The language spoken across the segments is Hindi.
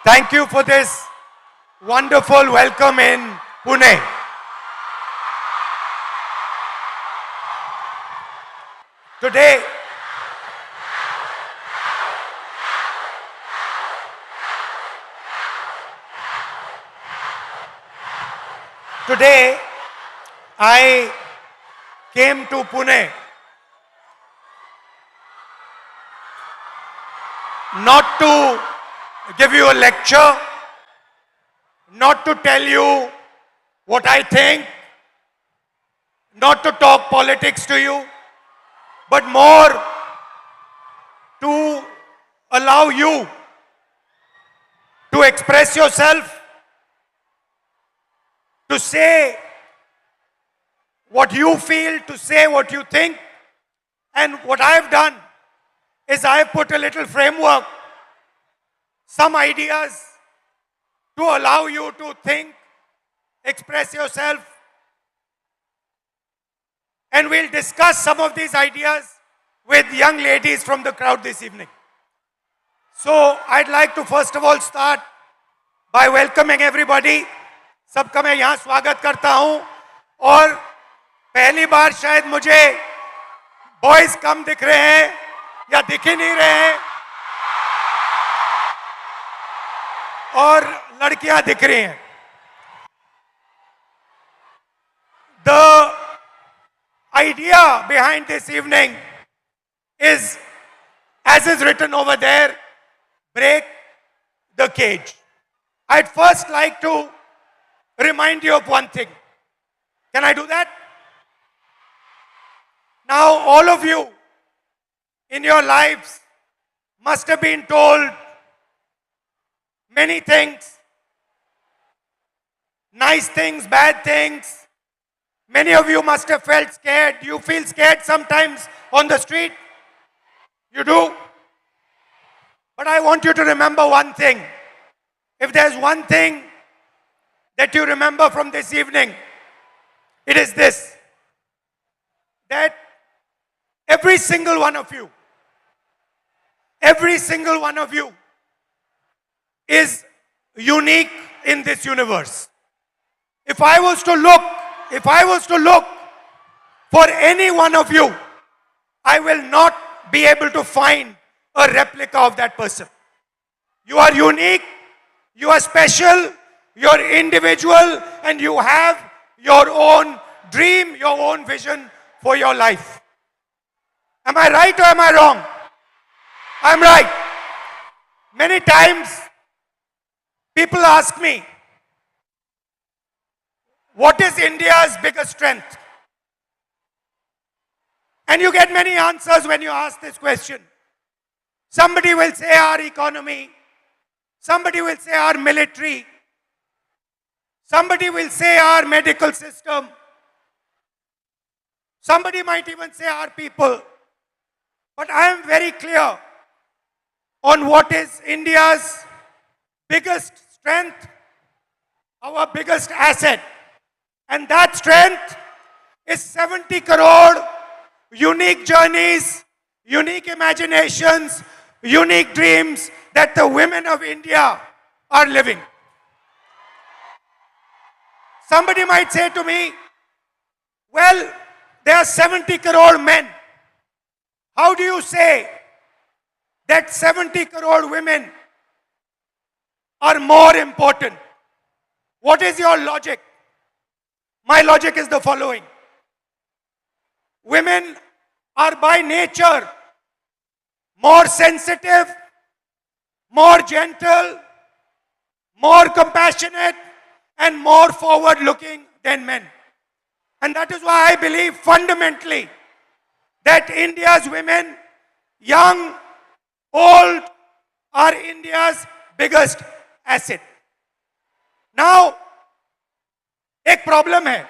Thank you for this wonderful welcome in Pune. Today, I came to Pune not to give you a lecture, not to tell you what I think, not to talk politics to you, but more to allow you to express yourself, to say what you feel, to say what you think. And what I have done is I have put a little framework, some ideas to allow you to think, express yourself. And we'll discuss some of these ideas with young ladies from the crowd this evening. So I'd like to first of all start by welcoming everybody. सबका मैं यहाँ स्वागत करता हूँ और पहली बार शायद मुझे बॉयज कम दिख रहे हैं या दिख ही नहीं रहे हैं और लड़कियां दिख रही हैं. The idea behind this evening is, as is written over there, break the cage. I'd first like to remind you of one thing. Can I do that? Now, all of you in your lives must have been told many things, nice things, bad things. Many of you must have felt scared. You feel scared sometimes on the street? You do? But I want you to remember one thing. If there's one thing that you remember from this evening, it is this: that every single one of you is unique in this universe. If I was to look for any one of you, I will not be able to find a replica of that person. You are unique, you are special, you are individual, and you have your own dream, your own vision for your life. Am I right or am I wrong? I'm right. Many times people ask me, what is India's biggest strength? And you get many answers when you ask this question. Somebody will say our economy. Somebody will say our military. Somebody will say our medical system. Somebody might even say our people. But I am very clear on what is India's biggest strength, our biggest asset. And that strength is 70 crore unique journeys, unique imaginations, unique dreams that the women of India are living. Somebody might say to me, well, there are 70 crore men. How do you say that 70 crore women are more important? What is your logic? My logic is the following. Women are by nature more sensitive, more gentle, more compassionate, and more forward-looking than men. And that is why I believe fundamentally that India's women, young, old, are India's biggest asset. Now, एक प्रॉब्लम है,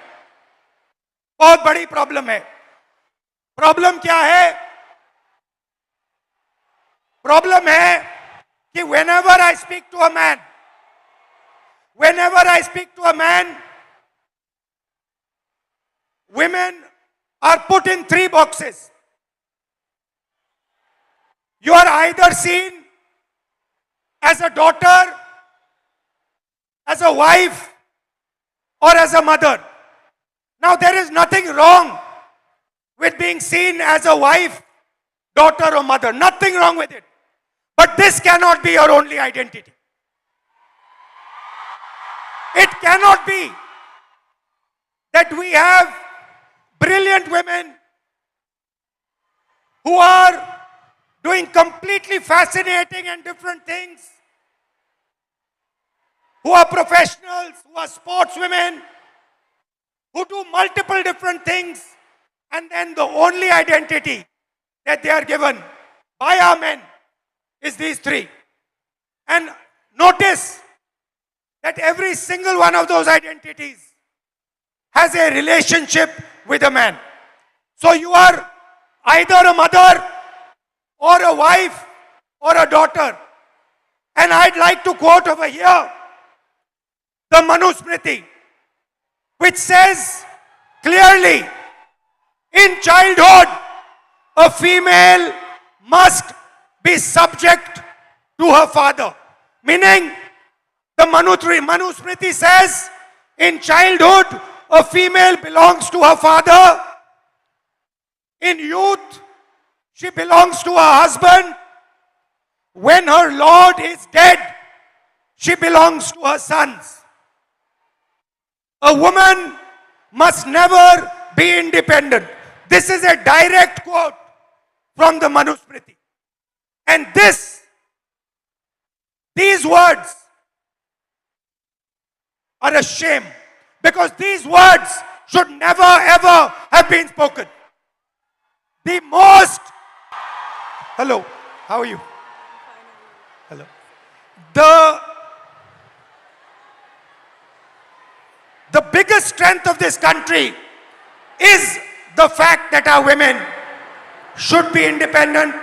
बहुत बड़ी प्रॉब्लम है. प्रॉब्लम क्या है? प्रॉब्लम है कि whenever I speak to a man, women are put in three boxes. You are either seen as a daughter as a wife or as a mother. Now, there is nothing wrong with being seen as a wife, daughter, or mother. Nothing wrong with it. But this cannot be your only identity. It cannot be that we have brilliant women who are doing completely fascinating and different things, who are professionals, who are sportswomen, who do multiple different things, and then the only identity that they are given by our men is these three. And notice that every single one of those identities has a relationship with a man. So you are either a mother or a wife or a daughter. And I'd like to quote over here the Manusmriti, which says clearly, in childhood, a female must be subject to her father. Meaning, the Manusmriti says, in childhood, a female belongs to her father. In youth, she belongs to her husband. When her Lord is dead, she belongs to her sons. A woman must never be independent. This is a direct quote from the Manusmriti. And these words are a shame, because these words should never ever have been spoken. The most... Hello, how are you? Hello. The biggest strength of this country is the fact that our women should be independent,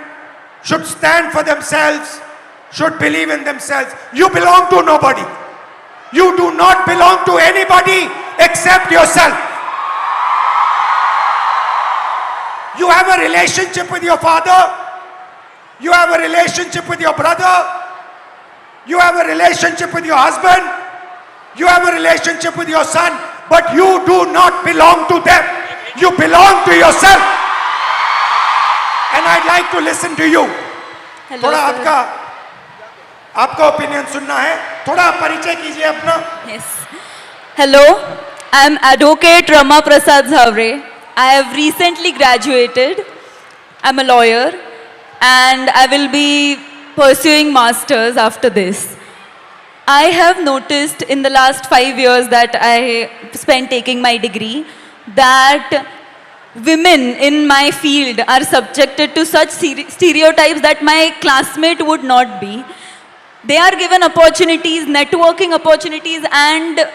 should stand for themselves, should believe in themselves. You belong to nobody. You do not belong to anybody except yourself. You have a relationship with your father. You have a relationship with your brother. You have a relationship with your husband. You have a relationship with your son. But you do not belong to them. You belong to yourself. And I'd like to listen to you. Hello, थोड़ा आपका ओपिनियन सुनना है. थोड़ा परिचय कीजिए अपना. Yes. Hello, I'm Advocate Rama Prasad Zavre. I have recently graduated. I'm a lawyer and I will be pursuing masters after this. I have noticed in the last 5 years that I spent taking my degree that women in my field are subjected to such stereotypes that my classmate would not be. They are given opportunities, networking opportunities, and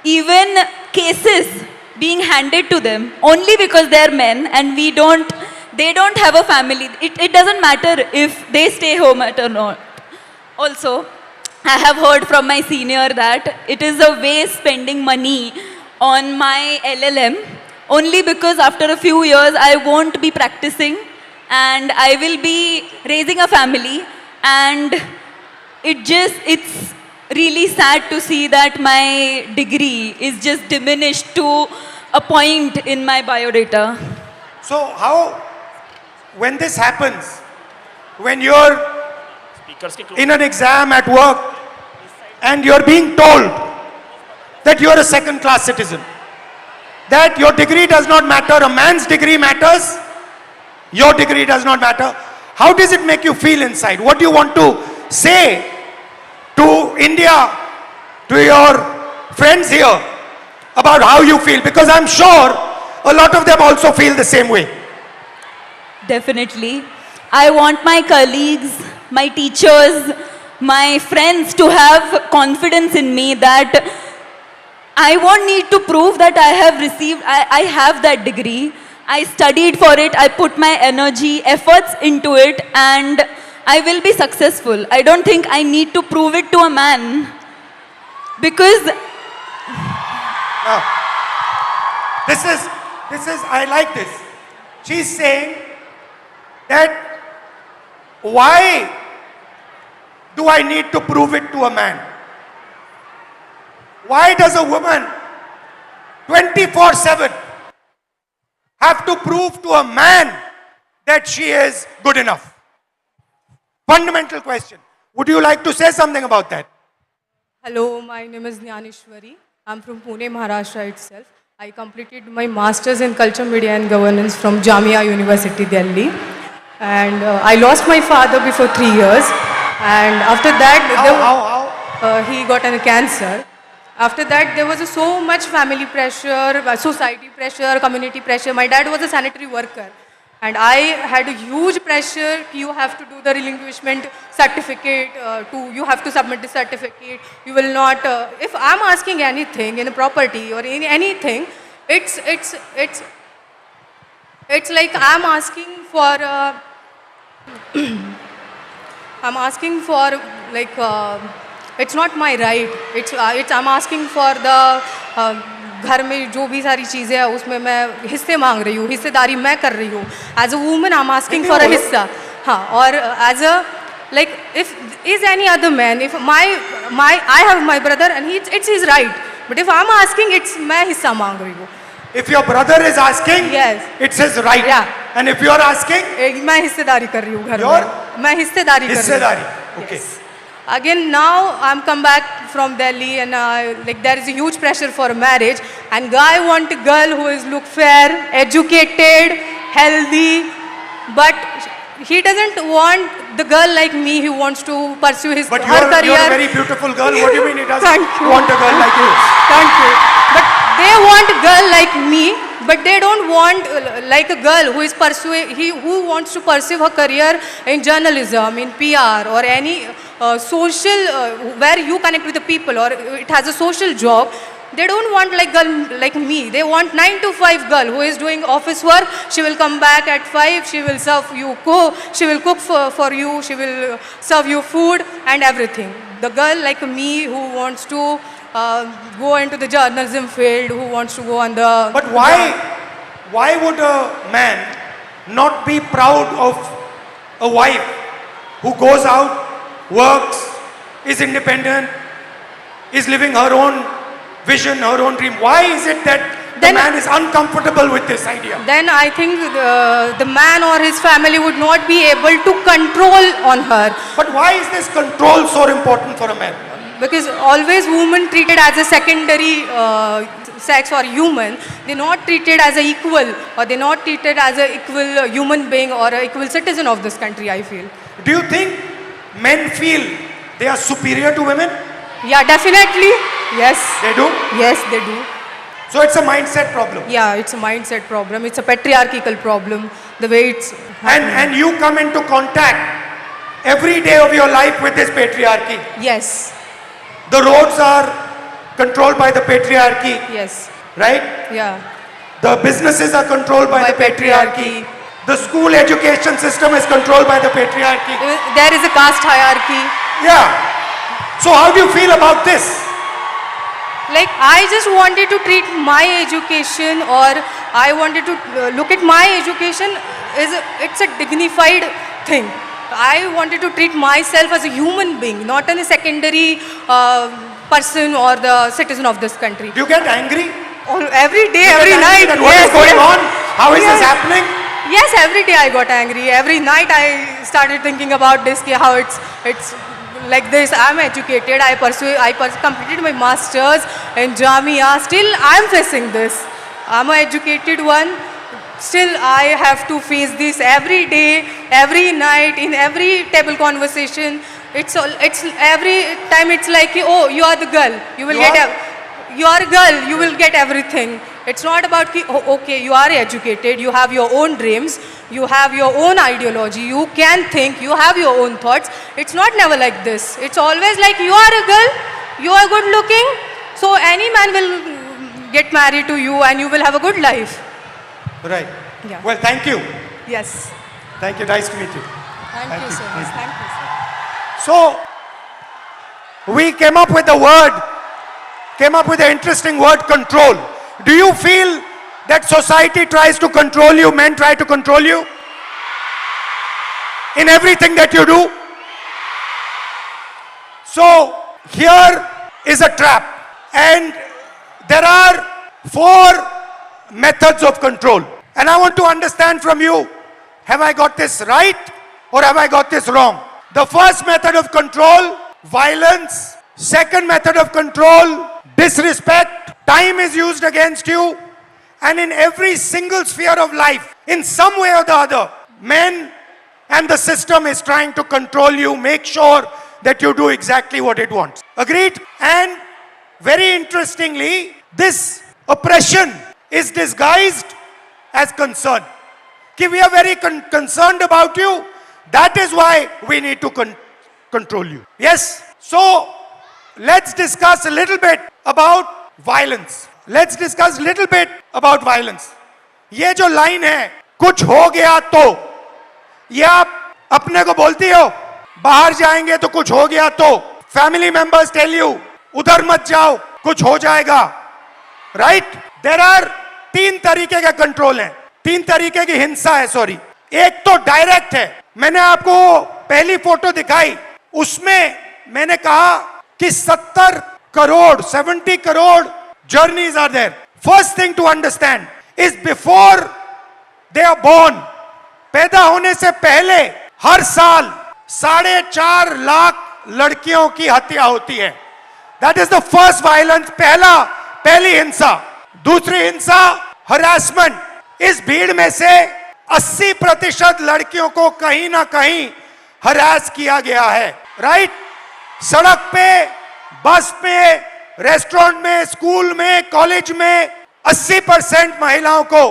even cases being handed to them only because they are men and they don't have a family. It doesn't matter if they stay home or not. Also, I have heard from my senior that it is a waste spending money on my LLM only because after a few years I won't be practicing and I will be raising a family, and it's really sad to see that my degree is just diminished to a point in my biodata. So how, when this happens, when you're in an exam at work and you're being told that you're a second-class citizen, that your degree does not matter, a man's degree matters, your degree does not matter, how does it make you feel inside? What do you want to say to India, to your friends here, about how you feel? Because I'm sure a lot of them also feel the same way. Definitely. I want my colleagues, my teachers, my friends to have confidence in me that I won't need to prove that I have that degree. I studied for it, I put my energy, efforts into it, and I will be successful. I don't think I need to prove it to a man. Because... Now, this is, I like this. She's saying that why do I need to prove it to a man? Why does a woman 24/7 have to prove to a man that she is good enough? Fundamental question. Would you like to say something about that? Hello, my name is Jnaneshwari. I'm from Pune, Maharashtra itself. I completed my master's in culture, media and governance from Jamia University, Delhi. And I lost my father before 3 years. And after that, How? he got a cancer. After that, there was so much family pressure, society pressure, community pressure. My dad was a sanitary worker. And I had a huge pressure. You have to do the relinquishment certificate. You have to submit the certificate. You will not. If I'm asking anything in a property or in anything, it's like I'm asking for. I'm asking for like. It's not my right. I'm asking for the. घर में जो भी सारी चीज़ें हैं उसमें मैं हिस्से मांग रही हूँ, हिस्सेदारी मैं कर रही हूँ. As a woman I am asking for a हिस्सा. हाँ, और as a like if is any other man, if my I have my brother and it's his right, but if I am asking it's मैं हिस्सा मांग रही हूँ. If your brother is asking, Yes. it's his right. Yeah. And if you are asking, मैं हिस्सेदारी कर रही हूँ घर Your में. मैं हिस्सेदारी कर रही हूँ. हिस्सेदारी. Okay. Yes. Again, now I'm come back from Delhi and like there is a huge pressure for marriage, and guy want a girl who is look fair, educated, healthy, but he doesn't want the girl like me who wants to pursue his But her you're career. a very beautiful girl. What do you mean he doesn't Thank you. want a girl like you? Thank you. But they want a girl like me, but they don't want like a girl who is who wants to pursue her career in journalism, in PR, or any social where you connect with the people, or it has a social job. They don't want like girl like me. They want 9 to 5 girl who is doing office work. She will come back at 5. She will serve you She will cook for you. She will serve you food and everything. The girl like me who wants to go into the journalism field, who wants to go on the. But why would a man not be proud of a wife who goes out, works, is independent, is living her own vision, her own dream? Why is it that the man is uncomfortable with this idea? Then I think the man or his family would not be able to control on her. But why is this control so important for a man? Because always women treated as a secondary sex or human. They're not treated as an equal, or they're not treated as an equal human being or an equal citizen of this country, I feel. Do you think men feel they are superior to women? Yeah, definitely. Yes. They do? Yes, they do. So it's a mindset problem. Yeah, it's a mindset problem. It's a patriarchal problem. The way it's happening. And you come into contact every day of your life with this patriarchy. Yes. The roads are controlled by the patriarchy, Yes. right? Yeah. The businesses are controlled by the patriarchy. The school education system is controlled by the patriarchy. There is a caste hierarchy. Yeah. So how do you feel about this? Like I just wanted to treat my education, or I wanted to look at my education it's a dignified thing. I wanted to treat myself as a human being, not as a secondary person or the citizen of this country. Do you get angry? Every day, You every get angry night. that what is going on? How is this happening? Yes, every day I got angry. Every night I started thinking about this, how it's like this. I'm educated. I completed my masters in Jamia. Still, I'm facing this. I'm an educated one. Still, I have to face this every day, every night, in every table conversation. It's every time. It's like, oh, you are the girl. You will you are a girl. You will get everything. It's not about, oh, okay, you are educated. You have your own dreams. You have your own ideology. You can think. You have your own thoughts. It's not never like this. It's always like you are a girl. You are good looking. So any man will get married to you, and you will have a good life. Right. Yeah. Well, thank you. Yes. Thank you. Nice to meet you. Thank you so much. Thank you, sir. So, we came up with the interesting word control. Do you feel that society tries to control you, men try to control you in everything that you do? So, here is a trap. And there are 4 methods of control. And I want to understand from you, have I got this right or have I got this wrong? The first method of control, violence. Second method of control, disrespect. Time is used against you. And in every single sphere of life, in some way or the other, men and the system is trying to control you, make sure that you do exactly what it wants. Agreed? And very interestingly, this oppression is disguised as concern. Ki we are very concerned about you. That is why we need to control you. Yes? So, let's discuss a little bit about violence. Let's discuss a little bit about violence. ये जो लाइन है, कुछ हो गया तो, ये आप अपने को बोलती हो, बाहर जाएंगे तो कुछ हो गया तो, फैमिली मेंबर्स टेल यू, उधर मत जाओ, कुछ हो जाएगा, राइट? देयर आर 3 तरीके का कंट्रोल है, 3 तरीके की हिंसा है, सॉरी। एक तो डायरेक्ट है, मैंने आपको पहली फोटो दिखाई, उसमें मैंने कहा कि 70 crore journeys are there. First thing to understand is before they are born, पैदा होने से पहले हर साल 4.5 लाख लड़कियों की हत्या होती है. That is the first violence, पहली हिंसा. दूसरी हिंसा हरासमेंट. इस भीड़ में से 80% लड़कियों को कहीं ना कहीं हरास किया गया है, राइट? सड़क पे, बस पे, रेस्टोरेंट में, स्कूल में, कॉलेज में 80% महिलाओं को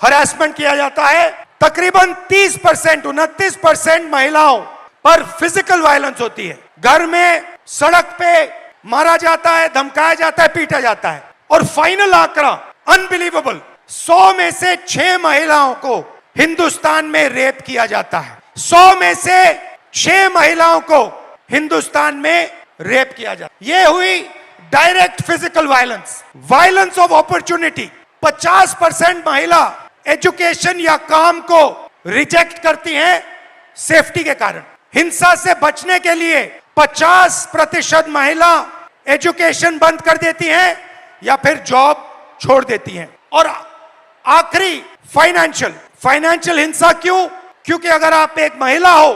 हरासमेंट किया जाता है. तकरीबन 29% महिलाओं पर फिजिकल वायलेंस होती है. घर में, सड़क पे मारा जाता है, धमकाया जाता है, पीटा जाता है. और फाइनल आंकड़ा अनबिलीवेबल, 100 में से 6 महिलाओं को हिंदुस्तान में रेप किया जाता है. 100 में से 6 महिलाओं को हिंदुस्तान में रेप किया जाता है. ये हुई direct physical violence. Violence of opportunity, 50% महिला एजुकेशन या काम को रिजेक्ट करती हैं सेफ्टी के कारण. हिंसा से बचने के लिए 50% महिला एजुकेशन बंद कर देती हैं या फिर जॉब छोड़ देती हैं. और आखिरी फाइनेंशियल हिंसा. क्यों? क्योंकि अगर आप एक महिला हो,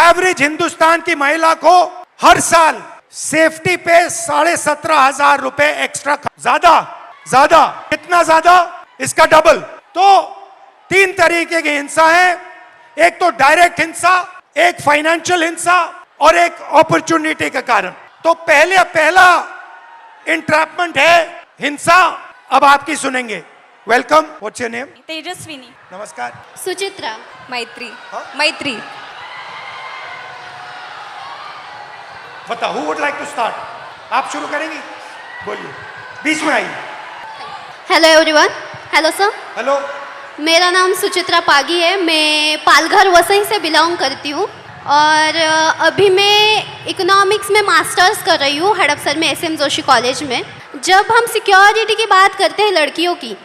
एवरेज हिंदुस्तान की महिला को हर साल सेफ्टी पे 17,500 रुपए एक्स्ट्रा. ज्यादा कितना ज्यादा? इसका डबल. तो 3 तरीके की हिंसा है. एक तो डायरेक्ट हिंसा, एक फाइनेंशियल हिंसा और एक अपॉर्चुनिटी के कारण. तो पहला इंट्रैपमेंट है हिंसा. अब आपकी सुनेंगे. Welcome. What's your name? Tejaswini. नमस्कार. सुचित्रा. मैत्री. हाँ? मैत्री. बताओ, who would like to start? आप शुरू करेंगी? बोलिए, बीच में आइए. Hello everyone. Hello sir. Hello. मेरा नाम सुचित्रा पागी है. मैं पालघर वसई से बिलोंग करती हूँ और अभी मैं इकोनॉमिक्स में मास्टर्स कर रही हूँ हड़पसर में SM जोशी कॉलेज में. जब हम सिक्योरिटी की बात करते हैं लड़कियों की,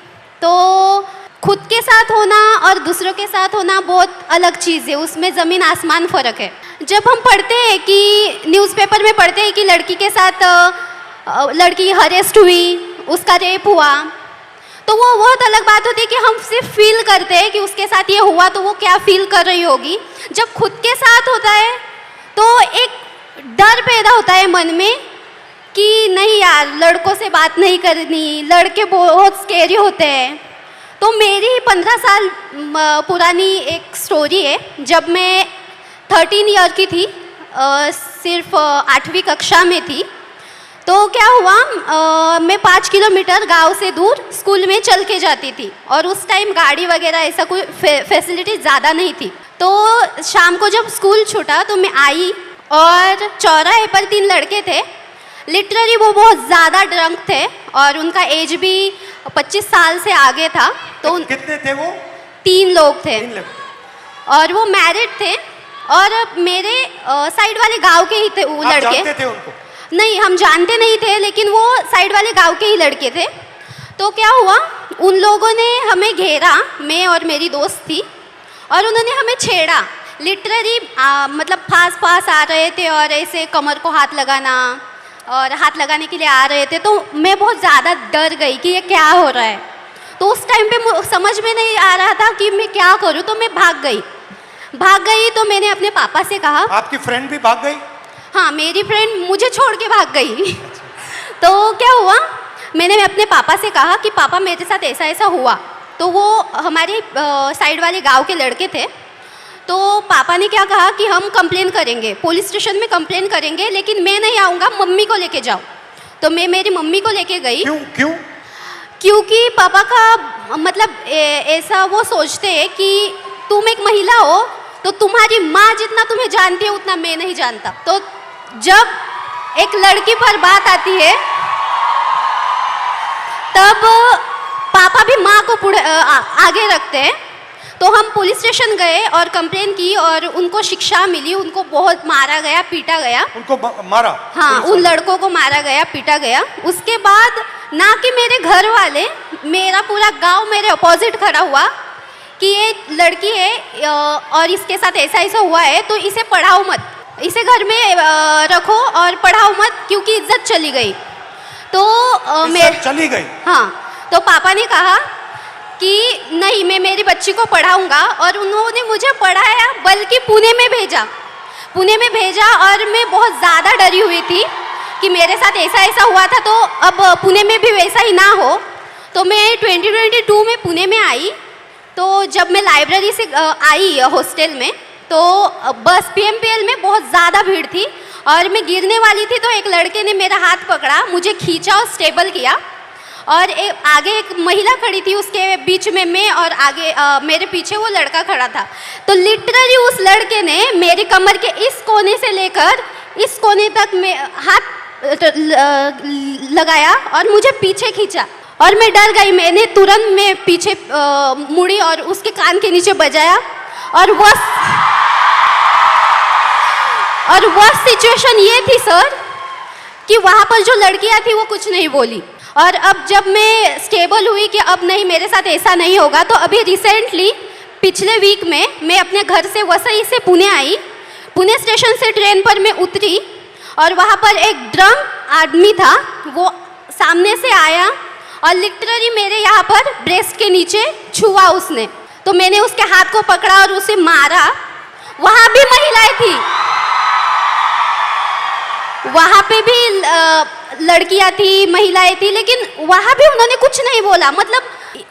तो खुद के साथ होना और दूसरों के साथ होना बहुत अलग चीज़ है. उसमें ज़मीन आसमान फ़र्क है. जब हम पढ़ते हैं कि न्यूज़पेपर में पढ़ते हैं कि लड़की के साथ लड़की हरेस्ट हुई, उसका रेप हुआ, तो वो बहुत अलग बात होती है कि हम सिर्फ फील करते हैं कि उसके साथ ये हुआ तो वो क्या फील कर रही होगी. जब खुद के साथ होता है तो एक डर पैदा होता है मन में कि नहीं यार, लड़कों से बात नहीं करनी, लड़के बहुत स्केरी होते हैं. तो मेरी 15 साल पुरानी एक स्टोरी है. जब मैं 13 ईयर की थी, सिर्फ 8वीं कक्षा में थी, तो क्या हुआ, मैं 5 किलोमीटर गांव से दूर स्कूल में चल के जाती थी और उस टाइम गाड़ी वगैरह ऐसा कोई फैसिलिटी ज़्यादा नहीं थी. तो शाम को जब स्कूल छूटा तो मैं आई और चौराहे पर 3 लड़के थे. लिटरली वो बहुत ज़्यादा ड्रंक थे और उनका एज भी 25 साल से आगे था. तो कितने थे वो? 3 लोग थे 3 लोग. और वो मैरिड थे और मेरे साइड वाले गांव के ही थे वो आप लड़के. जानते थे उनको? नहीं, हम जानते नहीं थे, लेकिन वो साइड वाले गांव के ही लड़के थे. तो क्या हुआ, उन लोगों ने हमें घेरा, मैं और मेरी दोस्त थी, और उन्होंने हमें छेड़ा. लिटरली मतलब पास आ रहे थे और ऐसे कमर को हाथ लगाना, और हाथ लगाने के लिए आ रहे थे, तो मैं बहुत ज़्यादा डर गई कि ये क्या हो रहा है। तो उस टाइम पे समझ में नहीं आ रहा था कि मैं क्या करूँ, तो मैं भाग गई। तो मैंने अपने पापा से कहा। आपकी फ्रेंड भी भाग गई? हाँ, मेरी फ्रेंड मुझे छोड़ के भाग गई। तो क्या हुआ, मैंने अपने पापा से कहा कि पापा मेरे साथ ऐसा ऐसा हुआ। तो वो हमारे साइड वाले गांव के लड़के थे। तो पापा ने क्या कहा कि हम कंप्लेन करेंगे, पुलिस स्टेशन में कंप्लेन करेंगे, लेकिन मैं नहीं आऊँगा, मम्मी को लेके जाओ। तो मैं मेरी मम्मी को लेके गई। क्यों? क्योंकि पापा का मतलब ऐसा वो सोचते हैं कि तुम एक महिला हो, तो तुम्हारी माँ जितना तुम्हें जानती है उतना मैं नहीं जानता। तो जब एक लड़की पर बात आती है तब पापा भी माँ को आगे रखते हैं। तो हम पुलिस स्टेशन गए और कंप्लेन की और उनको शिक्षा मिली, उनको बहुत मारा गया, पीटा गया। उनको मारा? हाँ, उन लड़कों को मारा गया, पीटा गया। उसके बाद ना कि मेरे घर वाले, मेरा पूरा गांव मेरे अपोजिट खड़ा हुआ कि ये लड़की है और इसके साथ ऐसा ऐसा हुआ है, तो इसे पढ़ाओ मत, इसे घर में रखो और पढ़ाओ मत, क्योंकि इज्जत चली गई। तो चली गई? हाँ। तो पापा ने कहा कि नहीं, मैं मेरी बच्ची को पढ़ाऊंगा, और उन्होंने मुझे पढ़ाया, बल्कि पुणे में भेजा। और मैं बहुत ज़्यादा डरी हुई थी कि मेरे साथ ऐसा ऐसा हुआ था, तो अब पुणे में भी वैसा ही ना हो। तो मैं 2022 में पुणे में आई। तो जब मैं लाइब्रेरी से आई हॉस्टल में, तो बस PMPL में बहुत ज़्यादा भीड़ थी और मैं गिरने वाली थी। तो एक लड़के ने मेरा हाथ पकड़ा, मुझे खींचा और स्टेबल किया, और आगे एक महिला खड़ी थी, उसके बीच में मैं, और आगे मेरे पीछे वो लड़का खड़ा था। तो लिटरली उस लड़के ने मेरी कमर के इस कोने से लेकर इस कोने तक में हाथ लगाया और मुझे पीछे खींचा, और मैं डर गई। मैंने तुरंत में पीछे मुड़ी और उसके कान के नीचे बजाया, और वह सिचुएशन ये थी सर कि वहाँ पर जो लड़कियाँ थी वो कुछ नहीं बोली। और अब जब मैं स्टेबल हुई कि अब नहीं, मेरे साथ ऐसा नहीं होगा, तो अभी रिसेंटली पिछले वीक में मैं अपने घर से वसई से पुणे आई। पुणे स्टेशन से ट्रेन पर मैं उतरी और वहाँ पर एक ड्रंक आदमी था, वो सामने से आया और लिटरली मेरे यहाँ पर ब्रेस्ट के नीचे छुआ उसने। तो मैंने उसके हाथ को पकड़ा और उसे मारा। वहाँ भी महिलाएं थी, वहाँ पे भी लड़कियाँ थी, महिलाएं थी, लेकिन वहाँ भी उन्होंने कुछ नहीं बोला। मतलब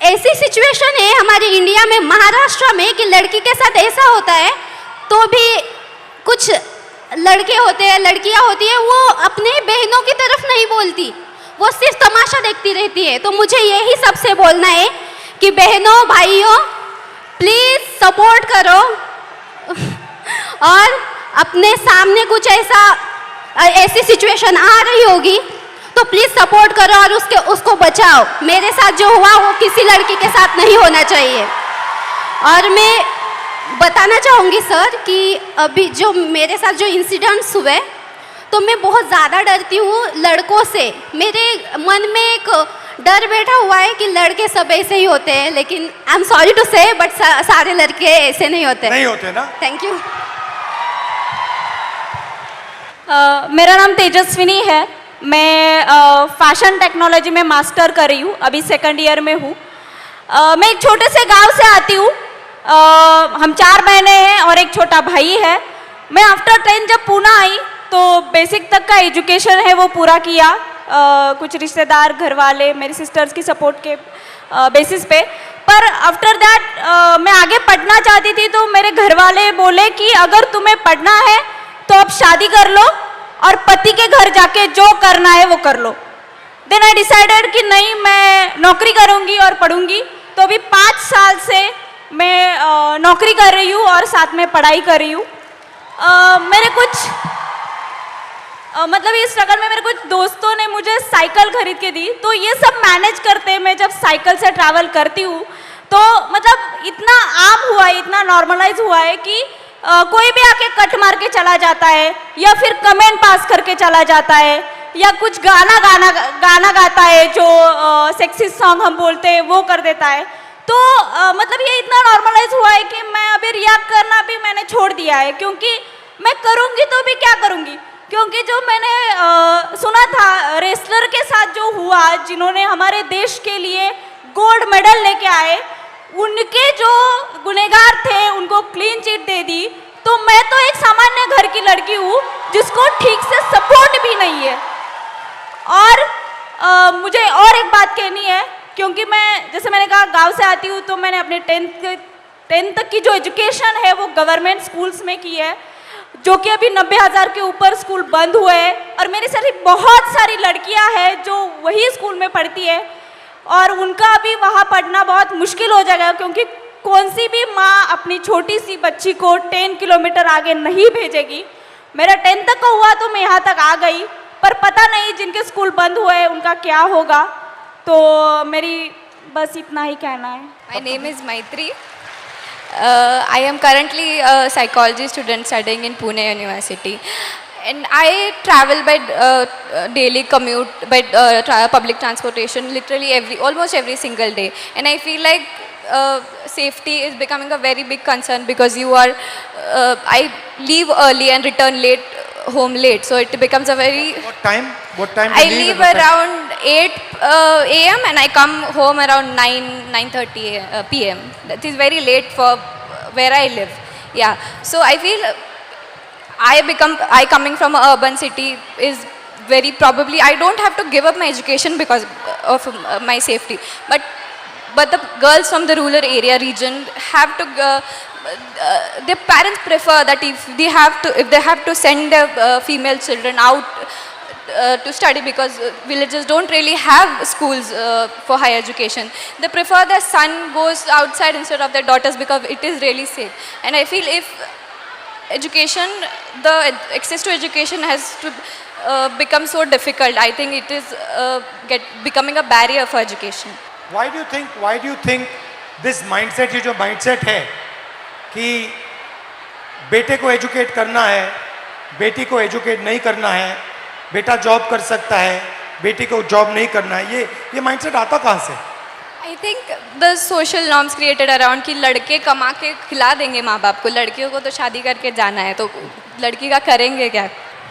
ऐसी सिचुएशन है हमारे इंडिया में, महाराष्ट्र में, कि लड़की के साथ ऐसा होता है तो भी कुछ लड़के होते हैं, लड़कियाँ होती है, वो अपने बहनों की तरफ नहीं बोलती, वो सिर्फ तमाशा देखती रहती है। तो मुझे यही सबसे बोलना है कि बहनों भाइयों, प्लीज़ सपोर्ट करो और अपने सामने कुछ ऐसी सिचुएशन आ रही होगी तो प्लीज़ सपोर्ट करो और उसको बचाओ। मेरे साथ जो हुआ वो किसी लड़की के साथ नहीं होना चाहिए। और मैं बताना चाहूँगी सर कि अभी जो मेरे साथ जो इंसिडेंट्स हुए, तो मैं बहुत ज़्यादा डरती हूँ लड़कों से। मेरे मन में एक डर बैठा हुआ है कि लड़के सब ऐसे ही होते हैं, लेकिन आई एम सॉरी टू से, बट सारे लड़के ऐसे नहीं होते ना। Thank you. मेरा नाम तेजस्विनी है। मैं फैशन टेक्नोलॉजी में मास्टर कर रही हूँ, अभी 2nd ईयर में हूँ। मैं एक छोटे से गांव से आती हूँ। हम 4 बहनें हैं और एक छोटा भाई है। मैं आफ्टर 10 जब पुणे आई तो बेसिक तक का एजुकेशन है वो पूरा किया। कुछ रिश्तेदार, घर वाले, मेरी सिस्टर्स की सपोर्ट के बेसिस पे। पर आफ्टर दैट मैं आगे पढ़ना चाहती थी, तो मेरे घर वाले बोले कि अगर तुम्हें पढ़ना है तो अब शादी कर लो और पति के घर जाके जो करना है वो कर लो। देन आई डिसाइडेड कि नहीं, मैं नौकरी करूँगी और पढ़ूंगी। तो अभी 5 साल से मैं नौकरी कर रही हूँ और साथ में पढ़ाई कर रही हूँ। मेरे कुछ मतलब इस स्ट्रगल में मेरे कुछ दोस्तों ने मुझे साइकिल खरीद के दी, तो ये सब मैनेज करते मैं जब साइकिल से ट्रैवल करती हूँ तो मतलब इतना आम हुआ है, इतना नॉर्मलाइज हुआ है कि कोई भी आके कट मार के चला जाता है या फिर कमेंट पास करके चला जाता है या कुछ गाना गाता है जो सेक्सी सॉन्ग हम बोलते हैं वो कर देता है। तो मतलब ये इतना नॉर्मलाइज हुआ है कि मैं अभी रिएक्ट करना भी मैंने छोड़ दिया है, क्योंकि मैं करूँगी तो भी क्या करूँगी, क्योंकि जो मैंने सुना था रेसलर के साथ जो हुआ, जिन्होंने हमारे देश के लिए गोल्ड मेडल लेके आए, उनके जो गुनहगार थे उनको क्लीन चिट दे दी। तो मैं तो एक सामान्य घर की लड़की हूँ जिसको ठीक से सपोर्ट भी नहीं है। और मुझे और एक बात कहनी है, क्योंकि मैं जैसे मैंने कहा गांव से आती हूँ, तो मैंने अपने टेंथ तक की जो एजुकेशन है वो गवर्नमेंट स्कूल्स में की है, जो कि अभी 90,000 के ऊपर स्कूल बंद हुए हैं। और मेरी सारी बहुत सारी लड़कियां हैं जो वही स्कूल में पढ़ती है, और उनका अभी वहाँ पढ़ना बहुत मुश्किल हो जाएगा, क्योंकि कौन सी भी माँ अपनी छोटी सी बच्ची को 10 किलोमीटर आगे नहीं भेजेगी। मेरा 10th तक का हुआ तो मैं यहाँ तक आ गई, पर पता नहीं जिनके स्कूल बंद हुए हैं उनका क्या होगा। तो मेरी बस इतना ही कहना है। My name is Maitri. I am currently a psychology student studying in Pune University. And I travel by daily commute by public transportation literally almost every single day. And I feel like safety is becoming a very big concern because I leave early and return home late. So it becomes a very... What time? What time? I leave around 8 a.m. and I come home around 9:30 p.m. That is very late for where I live. Yeah. So I feel I coming from an urban city is very probably I don't have to give up my education because of my safety. But the girls from the rural area region have to. Their parents prefer that if they have to send their female children out to study, because villages don't really have schools for higher education. They prefer their son goes outside instead of their daughters because it is really safe. And I feel if the access to education has to become so difficult, I think it is becoming a barrier for education. Why do you think this mindset, ये जो mindset है कि बेटे को एजुकेट करना है, बेटी को एजुकेट नहीं करना है, बेटा जॉब कर सकता है, बेटी को जॉब नहीं करना है, ये माइंडसेट आता कहाँ से? I think the social norms created around कि लड़के कमा के खिला देंगे माँ बाप को, लड़कियों को तो शादी करके जाना है, तो लड़की का करेंगे क्या?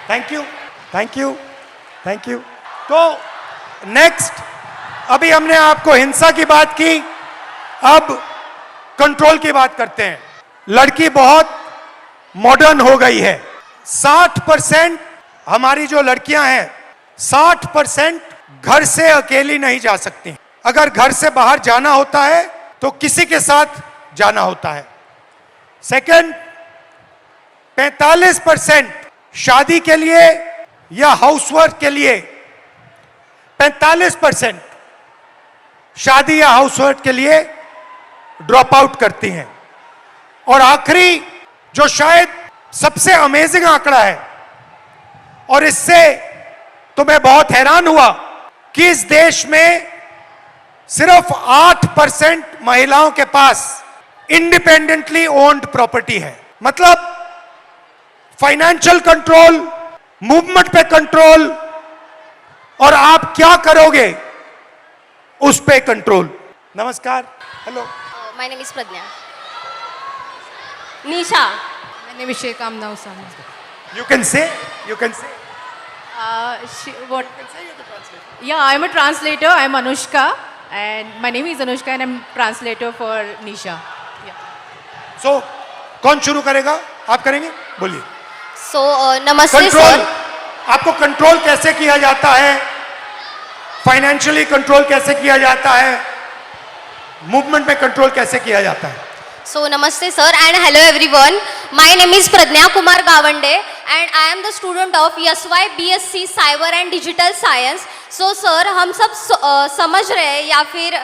Thank you. तो नेक्स्ट, अभी हमने आपको हिंसा की बात की, अब कंट्रोल की बात करते हैं। लड़की बहुत मॉडर्न हो गई है। 60% हमारी जो लड़कियां हैं, 60% घर से अकेली नहीं जा सकती। अगर घर से बाहर जाना होता है तो किसी के साथ जाना होता है। सेकंड, 45% शादी के लिए या हाउसवर्क के लिए 45% शादी या हाउसवर्क के लिए ड्रॉप आउट करती हैं। और आखिरी जो शायद सबसे अमेजिंग आंकड़ा है, और इससे तो मैं बहुत हैरान हुआ कि इस देश में सिर्फ 8% महिलाओं के पास इंडिपेंडेंटली ओन्ड प्रॉपर्टी है। मतलब फाइनेंशियल कंट्रोल, मूवमेंट पे कंट्रोल, और आप क्या करोगे उस पे कंट्रोल। नमस्कार, hello. My name is Pragya. Nisha. My name is Sheikh Amna Usama. You can say. What? Yeah, I'm a translator. I'm Anushka, and my name is Anushka, and I'm translator for Nisha. Yeah. So, कौन शुरू करेगा? आप करेंगे? बोलिए। सो नमस्ते कंट्रोल, सर। आपको कंट्रोल कैसे किया जाता है? फाइनेंशियली कंट्रोल कैसे किया जाता है? मूवमेंट में कंट्रोल कैसे किया जाता है? So namaste sir and hello everyone. My name is Pradnya Kumar Gawande and I am the student of YSY BSc Cyber and Digital Science. So sir, हम सब समझ रहे हैं या फिर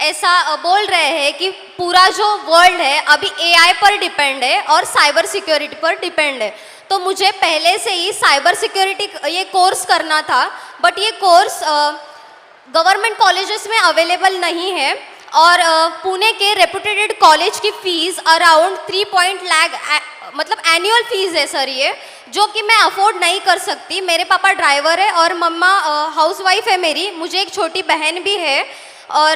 ऐसा बोल रहे हैं कि पूरा जो वर्ल्ड है अभी AI पर डिपेंड है और साइबर सिक्योरिटी पर डिपेंड है। तो मुझे पहले से ही साइबर सिक्योरिटी ये कोर्स करना था, बट ये कोर्स गवर्नमेंट कॉलेजेस में अवेलेबल नहीं है, और पुणे के रेपुटेड कॉलेज की फीस अराउंड 3 लाख मतलब एनुअल फीस है सर ये, जो कि मैं अफोर्ड नहीं कर सकती। मेरे पापा ड्राइवर है और मम्मा हाउसवाइफ है मेरी, मुझे एक छोटी बहन भी है, और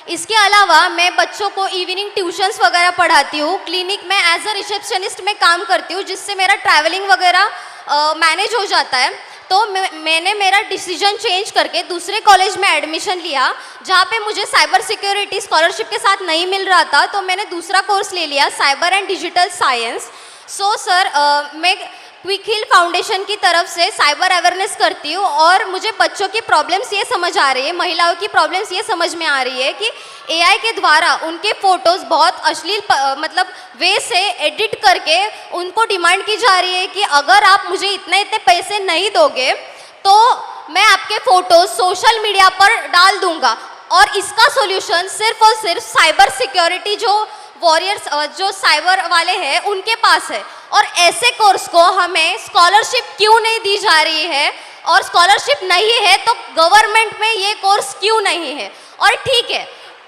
इसके अलावा मैं बच्चों को इवनिंग ट्यूशन्स वगैरह पढ़ाती हूँ। क्लिनिक में एज अ रिसेप्शनिस्ट में काम करती हूँ, जिससे मेरा ट्रैवलिंग वगैरह मैनेज हो जाता है। तो मैंने मेरा डिसीजन चेंज करके दूसरे कॉलेज में एडमिशन लिया जहाँ पे मुझे साइबर सिक्योरिटी स्कॉलरशिप के साथ नहीं मिल रहा था, तो मैंने दूसरा कोर्स ले लिया cyber and digital science. So sir मैं क्विक हिल फाउंडेशन की तरफ से साइबर अवेयरनेस करती हूँ और मुझे बच्चों की प्रॉब्लम्स ये समझ आ रही है, महिलाओं की प्रॉब्लम्स ये समझ में आ रही है कि एआई के द्वारा उनके फ़ोटोज़ बहुत अश्लील मतलब वे से एडिट करके उनको डिमांड की जा रही है कि अगर आप मुझे इतने पैसे नहीं दोगे तो मैं आपके फ़ोटोज़ सोशल मीडिया पर डाल दूँगा। और इसका सोल्यूशन सिर्फ और सिर्फ साइबर सिक्योरिटी जो वॉरियर्स जो साइबर वाले हैं उनके पास है। और ऐसे कोर्स को हमें स्कॉलरशिप क्यों नहीं दी जा रही है, और स्कॉलरशिप नहीं है तो गवर्नमेंट में ये कोर्स क्यों नहीं है। और ठीक है,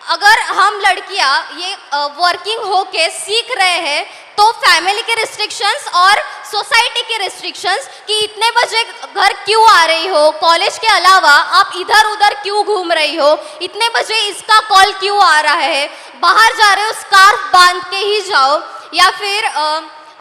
अगर हम लड़कियां ये वर्किंग होके सीख रहे हैं तो फैमिली के रिस्ट्रिक्शंस और सोसाइटी के रिस्ट्रिक्शंस कि इतने बजे घर क्यों आ रही हो, कॉलेज के अलावा आप इधर उधर क्यों घूम रही हो, इतने बजे इसका कॉल क्यों आ रहा है, बाहर जा रहे हो स्कार्फ बांध के ही जाओ, या फिर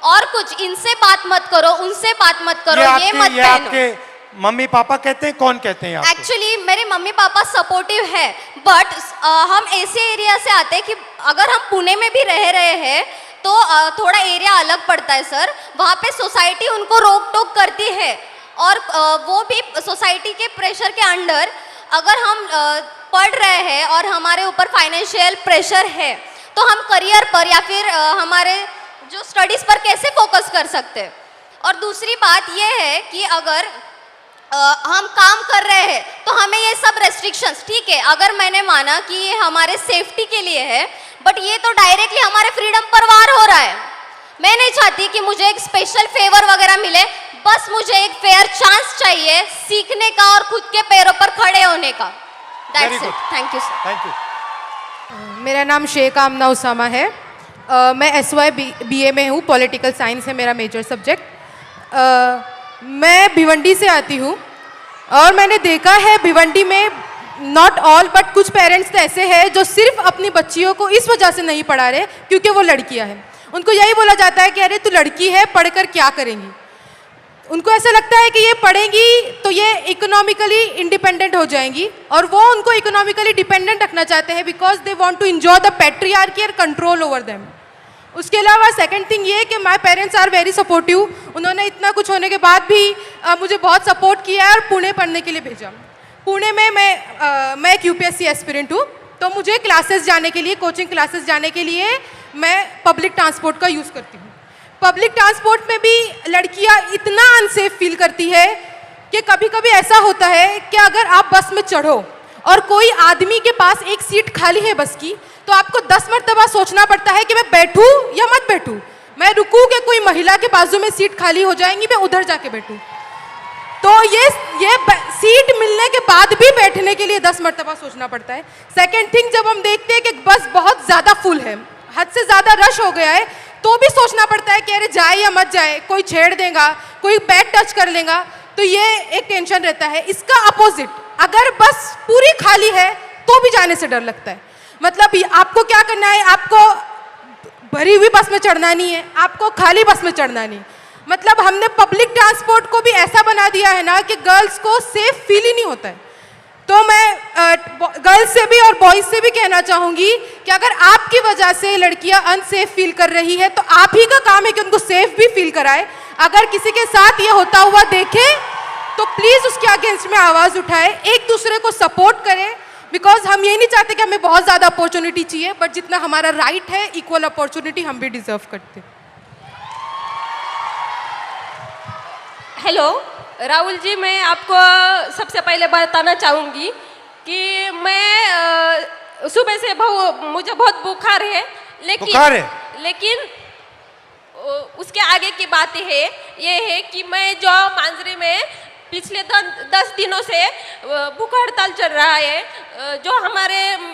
और कुछ, इनसे बात मत करो, उनसे बात मत करो, ये मत ये आपके मम्मी पापा कहते हैं, कौन कहते हैं आपको? एक्चुअली मेरे मम्मी पापा सपोर्टिव है, बट हम ऐसे एरिया से आते हैं कि अगर हम पुणे में भी रह रहे हैं तो थोड़ा एरिया अलग पड़ता है सर, वहाँ पे सोसाइटी उनको रोक टोक करती है और वो भी सोसाइटी के प्रेशर के अंडर अगर हम पढ़ रहे हैं और हमारे ऊपर फाइनेंशियल प्रेशर है तो हम करियर पर या फिर हमारे जो स्टडीज़ पर कैसे फोकस कर सकते हैं। और दूसरी बात ये है कि अगर हम काम कर रहे हैं तो हमें ये सब रेस्ट्रिक्शंस, ठीक है अगर मैंने माना कि ये हमारे सेफ्टी के लिए है, बट ये तो डायरेक्टली हमारे फ्रीडम पर वार हो रहा है। मैं नहीं चाहती कि मुझे एक स्पेशल फेवर वगैरह मिले, बस मुझे एक फेयर चांस चाहिए सीखने का और खुद के पैरों पर खड़े होने का। That's it, thank you sir. Thank you. मेरा नाम शेख आमना उसामा है। मैं SY BA में हूँ, पॉलिटिकल साइंस है मेरा मेजर सब्जेक्ट। मैं भिवंडी से आती हूँ और मैंने देखा है भिवंडी में नॉट ऑल बट कुछ पेरेंट्स तो ऐसे हैं जो सिर्फ अपनी बच्चियों को इस वजह से नहीं पढ़ा रहे क्योंकि वो लड़कियां हैं। उनको यही बोला जाता है कि अरे तू लड़की है, पढ़कर क्या करेंगी। उनको ऐसा लगता है कि ये पढ़ेंगी तो ये इकोनॉमिकली इंडिपेंडेंट हो जाएंगी और वो उनको इकोनॉमिकली डिपेंडेंट रखना चाहते हैं because they want to enjoy the patriarchy और कंट्रोल ओवर देम। उसके अलावा सेकंड थिंग ये कि my parents are very supportive. उन्होंने इतना कुछ होने के बाद भी मुझे बहुत सपोर्ट किया है और पुणे पढ़ने के लिए भेजा। पुणे में मैं एक UPSC एस्पिरेंट हूँ, तो मुझे क्लासेस जाने के लिए, कोचिंग क्लासेस जाने के लिए मैं पब्लिक ट्रांसपोर्ट का यूज़ करती हूँ। पब्लिक ट्रांसपोर्ट में भी लड़कियाँ इतना अनसेफ फील करती है कि कभी कभी ऐसा होता है कि अगर आप बस में चढ़ो और कोई आदमी के पास एक सीट खाली है बस की, तो आपको 10 मरतबा सोचना पड़ता है कि मैं बैठूं या मत बैठूं, मैं रुकूं कि कोई महिला के बाजू में सीट खाली हो जाएंगी, मैं उधर जाके बैठूं। तो ये सीट मिलने के बाद भी बैठने के लिए 10 मरतबा सोचना पड़ता है। सेकंड थिंग, जब हम देखते हैं कि बस बहुत ज़्यादा फुल है, हद से ज़्यादा रश हो गया है, तो भी सोचना पड़ता है कि अरे जाए या मत जाए, कोई छेड़ देगा, कोई बैग टच कर लेगा, तो ये एक टेंशन रहता है। इसका अपोजिट, अगर बस पूरी खाली है तो भी जाने से डर लगता है। मतलब आपको क्या करना है, आपको भरी हुई बस में चढ़ना नहीं है, आपको खाली बस में चढ़ना नहीं। मतलब हमने पब्लिक ट्रांसपोर्ट को भी ऐसा बना दिया है ना कि गर्ल्स को सेफ फील ही नहीं होता है। तो मैं गर्ल्स से भी और बॉयज़ से भी कहना चाहूँगी कि अगर आपकी वजह से लड़कियाँ अनसेफ फील कर रही है तो आप ही का काम है कि उनको सेफ भी फील कराए। अगर किसी के साथ ये होता हुआ देखे तो प्लीज़ उसके अगेंस्ट में आवाज़ उठाए, एक दूसरे को सपोर्ट करें, बिकॉज हम ये नहीं चाहते कि हमें बहुत ज़्यादा अपॉर्चुनिटी चाहिए, बट जितना हमारा राइट है इक्वल अपॉर्चुनिटी हम भी डिजर्व करते हैं। हेलो राहुल जी, मैं आपको सबसे पहले बताना चाहूँगी कि मैं सुबह से मुझे बहुत बुखार है, लेकिन उसके आगे की बात ये है कि मैं जो मांजरी में पिछले 10 दिनों से भूख हड़ताल चल रहा है, जो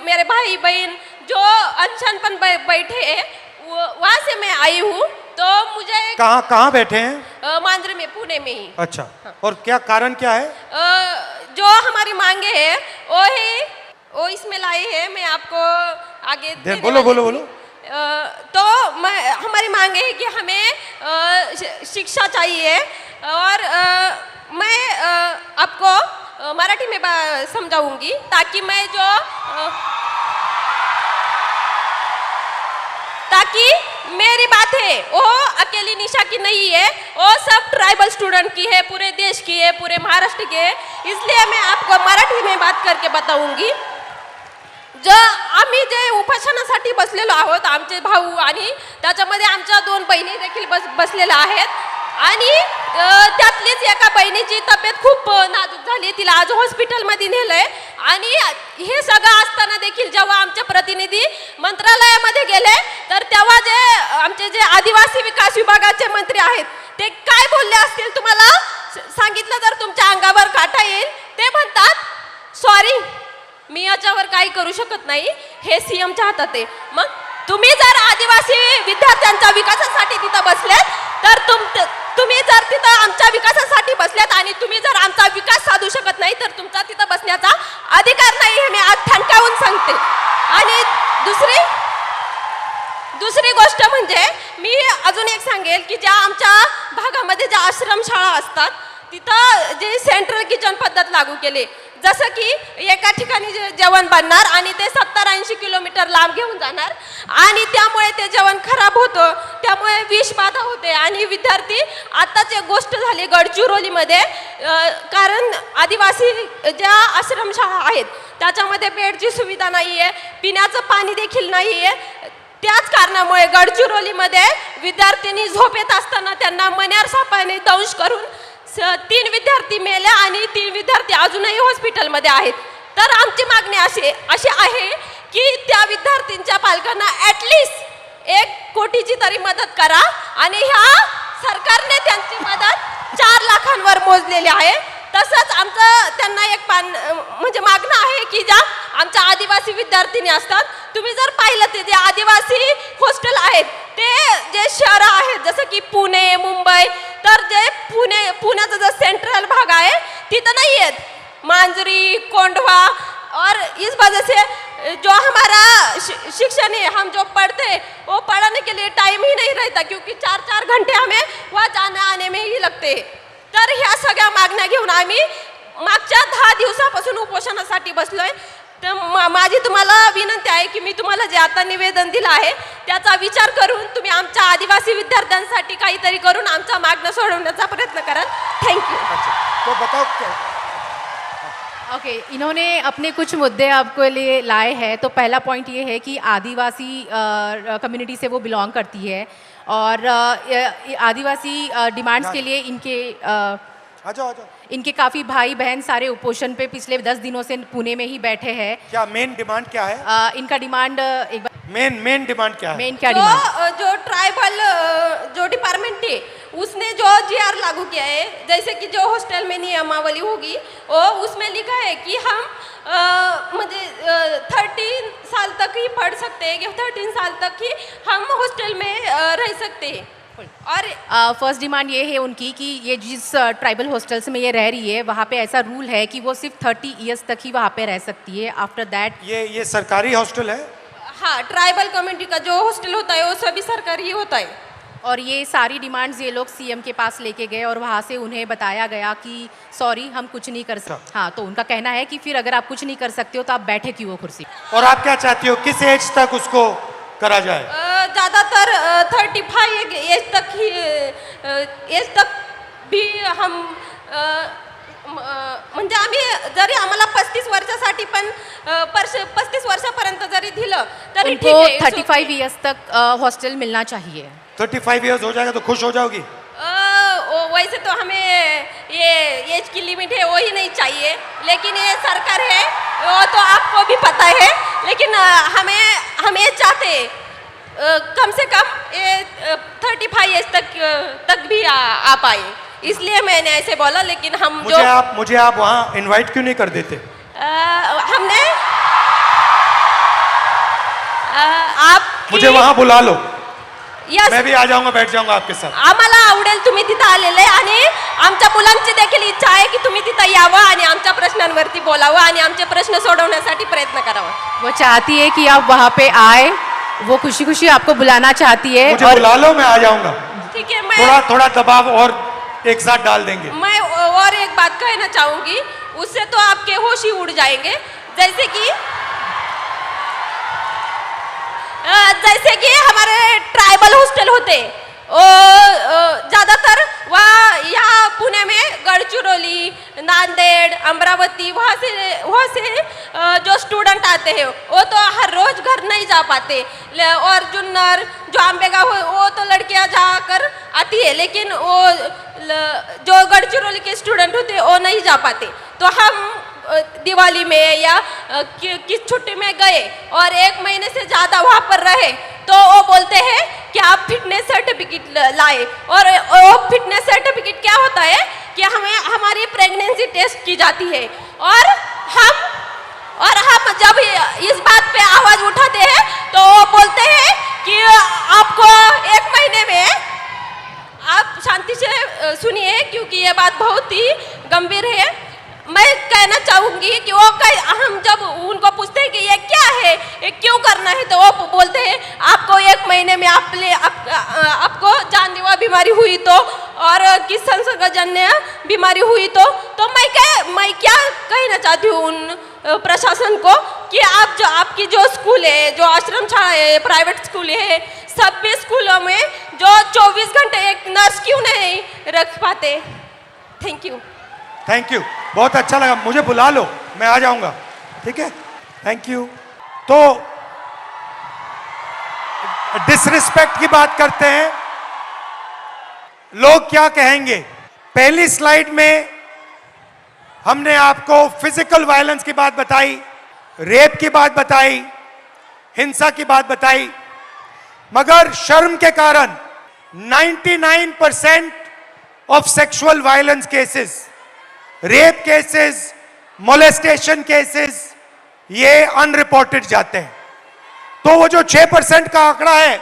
मेरे भाई बहन जो अनशन पर बैठे हैं वहाँ से मैं आई हूँ। तो मुझे कहाँ बैठे हैं? मांजरी में, पुणे में ही। अच्छा, और क्या कारण क्या है? जो हमारी मांगे है वो इसमें लाई है, मैं आपको आगे बोलो। तो हमारी मांगे है कि हमें शिक्षा चाहिए, और मैं आपको मराठी में समझाऊंगी ताकि मैं जो ताकि मेरी बात है वो अकेली निशा की नहीं है, वो सब ट्राइबल स्टूडेंट की है, पूरे देश की है, पूरे महाराष्ट्र की है. इसलिए मैं आपको मराठी में बात करके बताऊंगी. जो आम्ही जे उपोषणासाठी बसलेलो आहोत, आमचे भाऊ आणि त्याच्यामध्ये आमच्या 2 बहिणी देखील बसलेल्या आहेत आणि त्यातलीच एका बहिणीची तब्येत खूप नाजूक झाली, तिला आज हॉस्पिटलमध्ये नेलंय. आणि हे सगळं असताना देखील जेव्हा आमचे प्रतिनिधी मंत्रालयामध्ये गेले तर तेव्हा जे आमचे जे आदिवासी विकास विभागाचे मंत्री आहेत ते काय बोलले असतील तुम्हाला सांगितलं तर तुमच्या अंगावर काटा येईल. ते म्हणतात सॉरी मी याच्यावर काही करू शकत नाही, हे सीएमच्या हातात आहे. मग तुम्ही जर आदिवासी विद्यार्थ्यांच्या विकासासाठी तिथं बसलेत तर तुम्ही जर तिथं आमच्या विकासासाठी बसल्यात आणि तुम्ही जर आमचा विकास साधू शकत नाही तर तुमचा तिथं बसण्याचा अधिकार नाही, हे मी आज ठणकावून सांगते. आणि दुसरी गोष्ट म्हणजे मी अजून एक सांगेल की ज्या आमच्या भागामध्ये ज्या आश्रमशाळा असतात तिथं जे सेंट्रल किचन पद्धत लागू केली, जसं की एका ठिकाणी जेवण बनणार आणि ते 70-80 किलोमीटर लांब घेऊन जाणार आणि त्यामुळे ते जेवण खराब होतं, त्यामुळे विषबाधा होते. आणि विद्यार्थी आत्ताच एक गोष्ट झाली गडचिरोलीमध्ये, कारण आदिवासी ज्या आश्रमशाळा आहेत त्याच्यामध्ये बेडची सुविधा नाही आहे, पिण्याचं पाणी देखील नाही आहे. त्याच कारणामुळे गडचिरोलीमध्ये विद्यार्थ्यांनी झोपेत असताना त्यांना मण्यार सापाने दंश करून 3 विद्यार्थी मेले आणि 3 विद्यार्थी अजूनही हॉस्पिटलमध्ये आहेत. तर आमची मागणी अशी आहे की त्या विद्यार्थ्यांच्या पालकांना ॲटलिस्ट 1 कोटीची तरी मदत करा आणि ह्या सरकारने त्यांची मदत 4 लाखांवर मोजलेली आहे. तसंच आमचं त्यांना एक म्हणजे मागणं आहे की ज्या आमच्या आदिवासी विद्यार्थिनी असतात, तुम्ही जर पाहिलं ते जे आदिवासी हॉस्टेल आहेत ते जे शहरं आहेत जसं की पुणे मुंबई, तर जे पुण्याचा जो सेंट्रल भाग आहे तिथं नाही आहेत. मांजरी कोंढवा और इस वजह से जो हमारा शिक्षण है, हम जो पढ़ते वो पढ़ाने के लिए टाइम ही नहीं रहता क्योंकि 4-4 घंटे हमें वहाँ जाने आने में ही लगते. तर ह्या सगळ्या मागण्या घेऊन आम्ही मागच्या 10 दिवसापासून उपोषणासाठी बसलोय. तर माझी तुम्हाला विनंती आहे की मी तुम्हाला जे आता निवेदन दिलं आहे त्याचा विचार करून तुम्ही आमच्या आदिवासी विद्यार्थ्यांसाठी काहीतरी करून आमच्या मागण्या सोडवण्याचा प्रयत्न कराल. थँक्यू. तो बताओ क्या ओके इन्होंने अपने कुछ मुद्दे आपके लिए लाए हैं. तो पहला पॉइंट ये है कि आदिवासी कम्युनिटी से वो बिलोंग करती है और आदिवासी डिमांड्स के लिए आ जाओ इनके काफ़ी भाई बहन सारे उपोषण पे पिछले 10 दिनों से पुणे में ही बैठे हैं. क्या मेन डिमांड क्या है? इनका डिमांड एक बार मेन डिमांड क्या है? मेन क्या डिमांड जो ट्राइबल जो डिपार्टमेंट है उसने जो जीआर लागू किया है, जैसे कि जो हॉस्टल में नियमावली होगी वो उसमें लिखा है कि हम म्हणजे 13 साल तक ही पढ़ सकते हैं, कि 13 साल तक ही हम हॉस्टल में रह सकते हैं. और फर्स्ट डिमांड ये है उनकी कि ये जिस ट्राइबल हॉस्टल्स में ये रह रही है वहाँ पे ऐसा रूल है कि वो सिर्फ 30 ईयर्स तक ही वहाँ पे रह सकती है. आफ्टर दैट ये सरकारी हॉस्टल है? हाँ, ट्राइबल कम्युनिटी का जो हॉस्टल होता है वो सभी सरकारी होता है. और ये सारी डिमांड्स ये लोग सीएम के पास लेके गए और वहाँ से उन्हें बताया गया कि सॉरी हम कुछ नहीं कर सकते. हाँ, तो उनका कहना है कि फिर अगर आप कुछ नहीं कर सकते हो तो आप बैठे क्यों हो कुर्सी. और आप क्या चाहती हो, किस एज तक उसको करा जाए? ज़्यादातर 35 एज तक भी हम म्हणजे आम्ही जरी आम्हाला 35 वर्षासाठी पण 35 वर्षापर्यंत जरी दिलं तरी ठीक उनको आहे. 35 ईयर्स तक हॉस्टल मिलना चाहिए. 35 इयर्स हो जाएगा तो खुश हो जाओगी? वैसे तो हमें ये एज की लिमिट है वो ही नहीं चाहिए, लेकिन ये सरकार है वो तो आपको भी पता है. लेकिन हमें चाहते कम से कम ये 35 एज तक भी आ पाए, इसलिए मैंने ऐसे बोला. लेकिन हम मुझे आप वहाँ इनवाइट क्यों नहीं कर देते? हमने आप मुझे वहाँ बुला लो, यस, मैं भी आ जाऊंगा, बैठ जाऊंगा आपके साथ. आम्हाला आवडेल तुम्ही तिथं आलेले आणि आमच्या मुलांची देखील इच्छा आहे की तुम्ही तिथं यावं आणि आमच्या प्रश्नांवरती बोलावं आणि आमचे प्रश्न सोडवण्यासाठी प्रयत्न करावा. वो चाहती है कि आप वहाँ पे आए, वो खुशी खुशी आपको बुलाना चाहती है. मुझे बुला लो, मैं आ जाऊंगा. ठीक है, मैं थोड़ा दबाव और एक साथ डाल देंगे। मैं और एक बात कहना चाहूंगी, उससे तो आपके होश ही उड़ जाएंगे। जैसे कि हमारे ट्राइबल हॉस्टल होते, ज़्यादातर वहाँ यहाँ पुणे में गढ़चिरौली, नांदेड़, अमरावती, वहाँ से जो स्टूडेंट आते हैं वो तो हर रोज़ घर नहीं जा पाते। और जुन्नर, जो आंबेगांव, वो तो लड़कियाँ जाकर आती है, लेकिन वो जो गढ़चिरौली के स्टूडेंट होते हैं वो नहीं जा पाते। तो हम दिवाली में या किस छुट्टी में गए और 1 महीने से ज़्यादा वहाँ पर रहे, तो वो बोलते हैं कि आप फिटनेस सर्टिफिकेट लाए। और वो फिटनेस सर्टिफिकेट क्या होता है कि हमें हमारी प्रेगनेंसी टेस्ट की जाती है। और हम जब इस बात पे आवाज़ उठाते हैं तो वो बोलते हैं कि आपको 1 महीने में, आप शांति से सुनिए क्योंकि ये बात बहुत ही गंभीर है। मैं कहना चाहूँगी कि हम जब उनको पूछते हैं कि ये क्या है, ये क्यों करना है, तो वो बोलते हैं आपको 1 महीने में आपको जानलेवा बीमारी हुई तो, और किस संसर्गजन्य बीमारी हुई तो मैं क्या कहना चाहती हूँ उन प्रशासन को कि आपकी जो स्कूल है, जो आश्रम शाला है, प्राइवेट स्कूल है, सभी स्कूलों में जो 24 घंटे एक नर्स क्यों नहीं रख पाते। Thank you. थैंक यू, बहुत अच्छा लगा। मुझे बुला लो, मैं आ जाऊंगा, ठीक है। Thank you. तो डिसरिस्पेक्ट की बात करते हैं, लोग क्या कहेंगे। पहली स्लाइड में हमने आपको फिजिकल वायलेंस की बात बताई, रेप की बात बताई, हिंसा की बात बताई, मगर शर्म के कारण 99% of sexual violence cases, rape cases, molestation cases, ये अनरिपोर्टेड जाते हैं। तो वो जो 6% का आंकड़ा है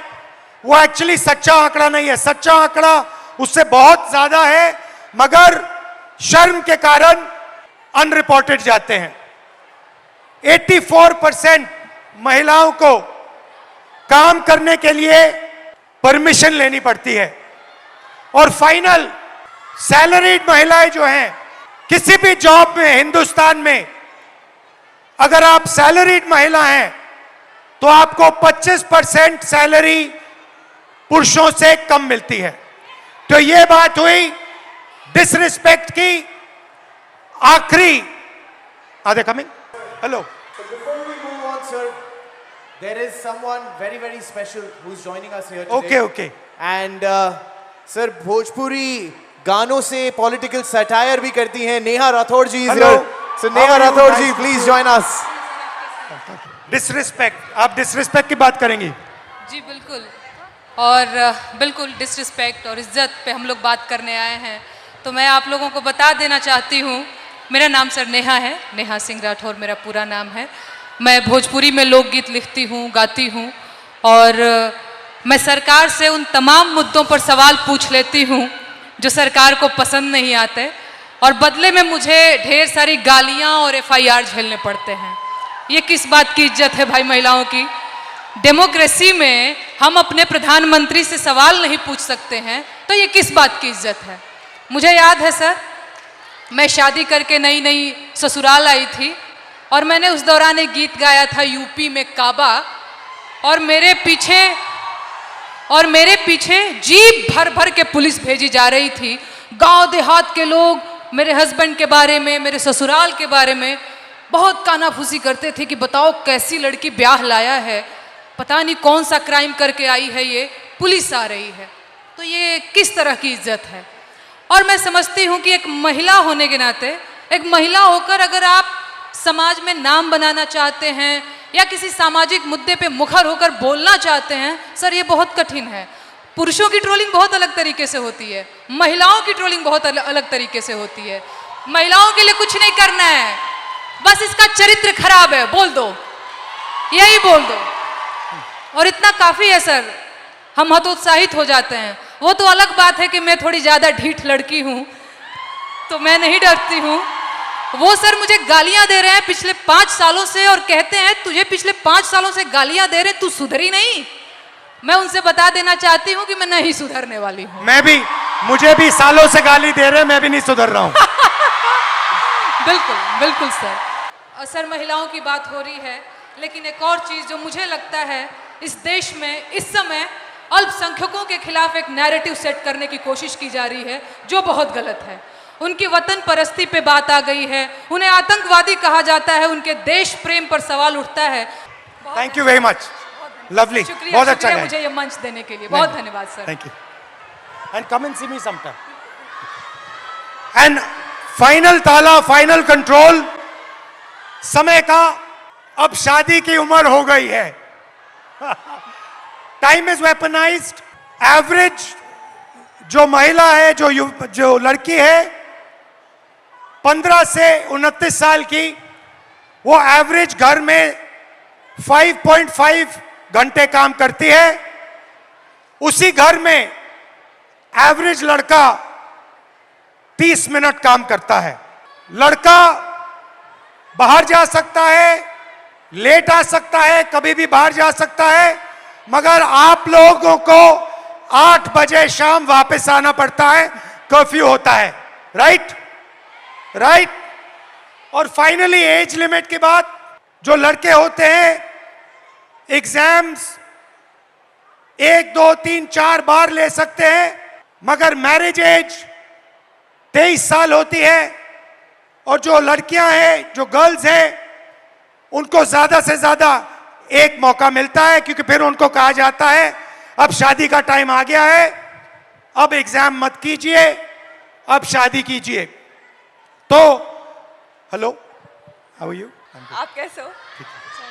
वो एक्चुअली सच्चा आंकड़ा नहीं है। सच्चा आंकड़ा उससे बहुत ज्यादा है, मगर शर्म के कारण अनरिपोर्टेड जाते हैं। 84% महिलाओं को काम करने के लिए परमिशन लेनी पड़ती है। और फाइनल, सैलरीड महिलाएं जो हैं, किसी भी जॉब में हिंदुस्तान में अगर आप सैलरीड महिला हैं तो आपको 25% सैलरी पुरुषों से कम मिलती है। तो ये बात हुई डिसरिस्पेक्ट की। आखिरी, are they coming? Hello. Before we move on, sir, there is someone very, very special who's joining us here today. Okay, okay. And sir, Bhojpuri गानों से पॉलिटिकल सटायर भी करती हैं Neha Rathore ji. Hello. So Neha Rathore ji, please join us. Disrespect, आप डिसरिस्पेक्ट की बात करेंगी? जी बिल्कुल, और बिल्कुल डिसरिस्पेक्ट और इज्जत पे हम लोग बात करने आए हैं। तो मैं आप लोगों को बता देना चाहती हूँ, मेरा नाम सर नेहा है, नेहा सिंह राठौर मेरा पूरा नाम है। मैं भोजपुरी में लोकगीत लिखती हूँ, गाती हूँ, और मैं सरकार से उन तमाम मुद्दों पर सवाल पूछ लेती हूँ जो सरकार को पसंद नहीं आते, और बदले में मुझे ढेर सारी गालियाँ और FIR झेलने पड़ते हैं। ये किस बात की इज्जत है भाई महिलाओं की? डेमोक्रेसी में हम अपने प्रधानमंत्री से सवाल नहीं पूछ सकते हैं, तो ये किस बात की इज्जत है? मुझे याद है सर, मैं शादी करके नई नई ससुराल आई थी और मैंने उस दौरान एक गीत गाया था यूपी में काबा, और मेरे पीछे जीप भर भर के पुलिस भेजी जा रही थी। गांव देहात के लोग मेरे हस्बैंड के बारे में, मेरे ससुराल के बारे में बहुत कानाफूसी करते थे कि बताओ कैसी लड़की ब्याह लाया है, पता नहीं कौन सा क्राइम करके आई है, ये पुलिस आ रही है। तो ये किस तरह की इज्जत है? और मैं समझती हूँ कि एक महिला होने के नाते, एक महिला होकर अगर आप समाज में नाम बनाना चाहते हैं या किसी सामाजिक मुद्दे पे मुखर होकर बोलना चाहते हैं, सर ये बहुत कठिन है। पुरुषों की ट्रोलिंग बहुत अलग तरीके से होती है, महिलाओं की ट्रोलिंग बहुत अलग तरीके से होती है। महिलाओं के लिए कुछ नहीं करना है, बस इसका चरित्र खराब है बोल दो, यही बोल दो, और इतना काफ़ी है सर। हम हतोत्साहित हो जाते हैं। वो तो अलग बात है कि मैं थोड़ी ज़्यादा ढीठ लड़की हूँ तो मैं नहीं डरती हूँ। वो सर मुझे गालियाँ दे रहे हैं पिछले 5 सालों से और कहते हैं तुझे पिछले 5 सालों से गालियाँ दे रहे, तू सुधरी नहीं। मैं उनसे बता देना चाहती हूँ कि मैं नहीं सुधरने वाली हूँ। मैं भी मुझे भी सालों से गाली दे रहे हैं, मैं भी नहीं सुधर रहा हूं। बिल्कुल बिल्कुल सर। सर महिलाओं की बात हो रही है, लेकिन एक और चीज़ जो मुझे लगता है इस देश में इस समय अल्पसंख्यकों के खिलाफ एक नैरेटिव सेट करने की कोशिश की जा रही है जो बहुत गलत है। उनकी वतन परस्ती पे बात आ गई है, उन्हें आतंकवादी कहा जाता है, उनके देश प्रेम पर सवाल उठता है। Thank you very much, lovely, शुक्रिया, बहुत अच्छा शुक्रिया गाया। मुझे ये मंच देने के लिए, बहुत धन्यवाद sir. Thank you and come and see me sometime. And final ताला, फाइनल कंट्रोल, समय का अब शादी की उम्र हो गई है। Time is weaponised. एवरेज जो महिला है, जो लड़की है 15 से 29 साल की, वो एवरेज घर में 5.5 घंटे काम करती है। उसी घर में एवरेज लड़का 30 मिनट काम करता है। लड़का बाहर जा सकता है, लेट आ सकता है, कभी भी बाहर जा सकता है, मगर आप लोगों को 8 बजे शाम वापस आना पड़ता है, कर्फ्यू होता है। Right right. और फाइनली एज लिमिट के बाद जो लड़के होते हैं एग्जाम्स 1, 2, 3, 4 बार ले सकते हैं, मगर मैरिज एज 23 साल होती है। और जो लड़कियां हैं, जो गर्ल्स हैं, उनको ज्यादा से ज्यादा एक मौका मिलता है, क्योंकि फिर उनको कहा जाता है अब शादी का टाइम आ गया है, अब एग्जाम मत कीजिए, अब शादी कीजिए। तो हेलो, हाउ आर यू? आप कैसे हो?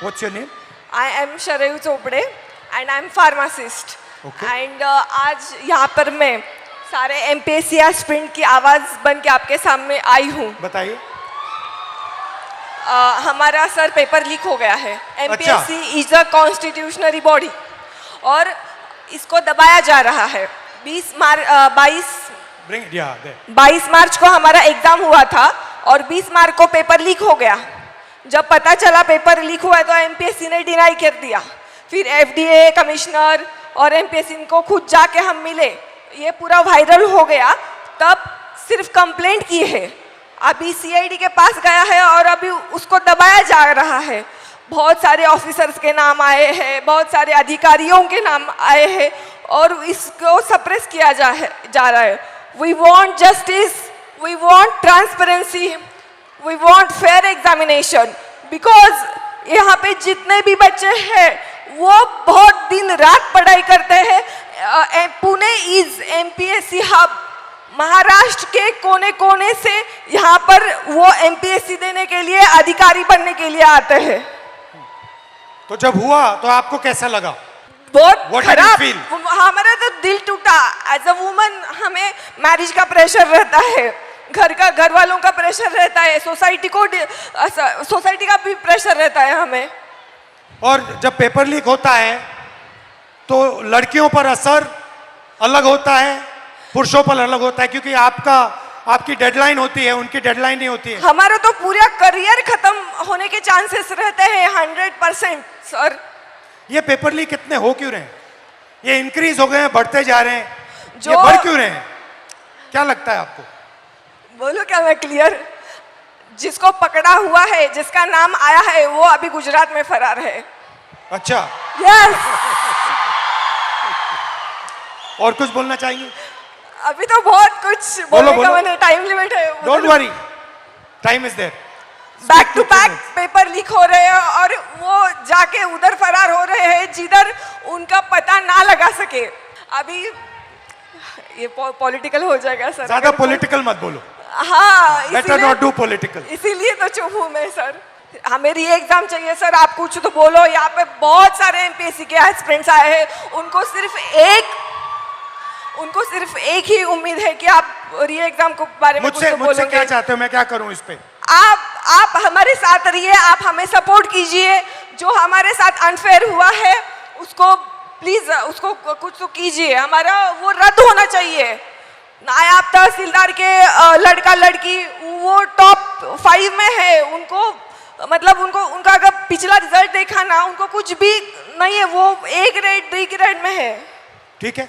What's your name? I am Sharayu Chopde and I am pharmacist. Okay. And आज यहाँ पर मैं सारे एमपीएससी एस्पिरेंट की आवाज़ बन के आपके सामने आई हूँ। बताइए। हमारा सर पेपर लीक हो गया है। एमपीएससी इज अ कॉन्स्टिट्यूशनरी बॉडी और इसको दबाया जा रहा है। 22 मार्च को हमारा एग्जाम हुआ था और 20 मार्च को पेपर लीक हो गया। जब पता चला पेपर लीक हुआ है तो एमपीएससी ने डिनाई कर दिया। फिर एफडीए कमिश्नर और एमपीएससी को खुद जाके हम मिले, ये पूरा वायरल हो गया। तब सिर्फ कंप्लेंट की है, अभी सीआईडी के पास गया है और अभी उसको दबाया जा रहा है। बहुत सारे ऑफिसर्स के नाम आए हैं, बहुत सारे अधिकारियों के नाम आए हैं और इसको सप्रेस किया जा रहा है। We want justice, we want transparency, we want fair examination, because यहाँ पे जितने भी बच्चे हैं वो बहुत दिन रात पढ़ाई करते हैं। Pune is MPSC hub. Maharashtra के कोने कोने से यहाँ पर वो एमपीएससी देने के लिए, अधिकारी बनने के लिए आते हैं। तो जब हुआ तो आपको कैसा लगा? बहुत खराब। हमारा तो दिल टूटा। एज अ वुमन हमें मैरिज का प्रेशर रहता है, घर वालों का प्रेशर रहता है, सोसाइटी का भी प्रेशर रहता है हमें। और जब पेपर लीक होता है तो लड़कियों पर असर अलग होता है, पुरुषों पर अलग होता है, क्योंकि आपकी डेडलाइन होती है, उनकी डेडलाइन नहीं होती है। हमारा तो पूरा करियर खत्म होने के चांसेस रहते हैं 100%। सर ये पेपर लीक कितने हो क्यों रहे हैं? ये इंक्रीज हो गए हैं, बढ़ते जा रहे हैं, ये बढ़ क्यों रहे हैं? क्या लगता है आपको? बोलो क्या मैं क्लियर? जिसको पकड़ा हुआ है, जिसका नाम आया है, वो अभी गुजरात में फरार है। अच्छा। यस। और कुछ बोलना चाहेंगे? अभी तो बहुत कुछ बोलने का मैंने, टाइम लिमिट है। Don't worry, time is there. Back to back paper leak हो रहे हैं और वो जाके उधर फरार हो रहे हैं जिधर उनका पता ना लगा सके। अभी ये पॉलिटिकल हो जाएगा सर। ज्यादा पॉलिटिकल मत बोलो। हाँ, बेटर नॉट डू पॉलिटिकल। इसीलिए तो चुप हूँ मैं सर। हमें री एग्जाम चाहिए सर, आप कुछ तो बोलो। यहाँ पे बहुत सारे एमपीएससी के एस्पिरेंट्स आए हैं, उनको सिर्फ एक ही उम्मीद है कि आप री एग्जाम के बारे में कुछ तो बोलेंगे। मुझसे क्या चाहते हो? मैं क्या करूं इस पे? आप हमारे साथ रहिए, आप हमें सपोर्ट कीजिए। जो हमारे साथ अनफेयर हुआ है उसको प्लीज, उसको कुछ तो कीजिए। हमारा वो रद्द होना चाहिए। नायब तहसीलदार के लड़का लड़की वो टॉप 5 में है, उनका अगर पिछला रिजल्ट देखा ना, उनको कुछ भी नहीं है, वो A ग्रेड B ग्रेड में है। ठीक है,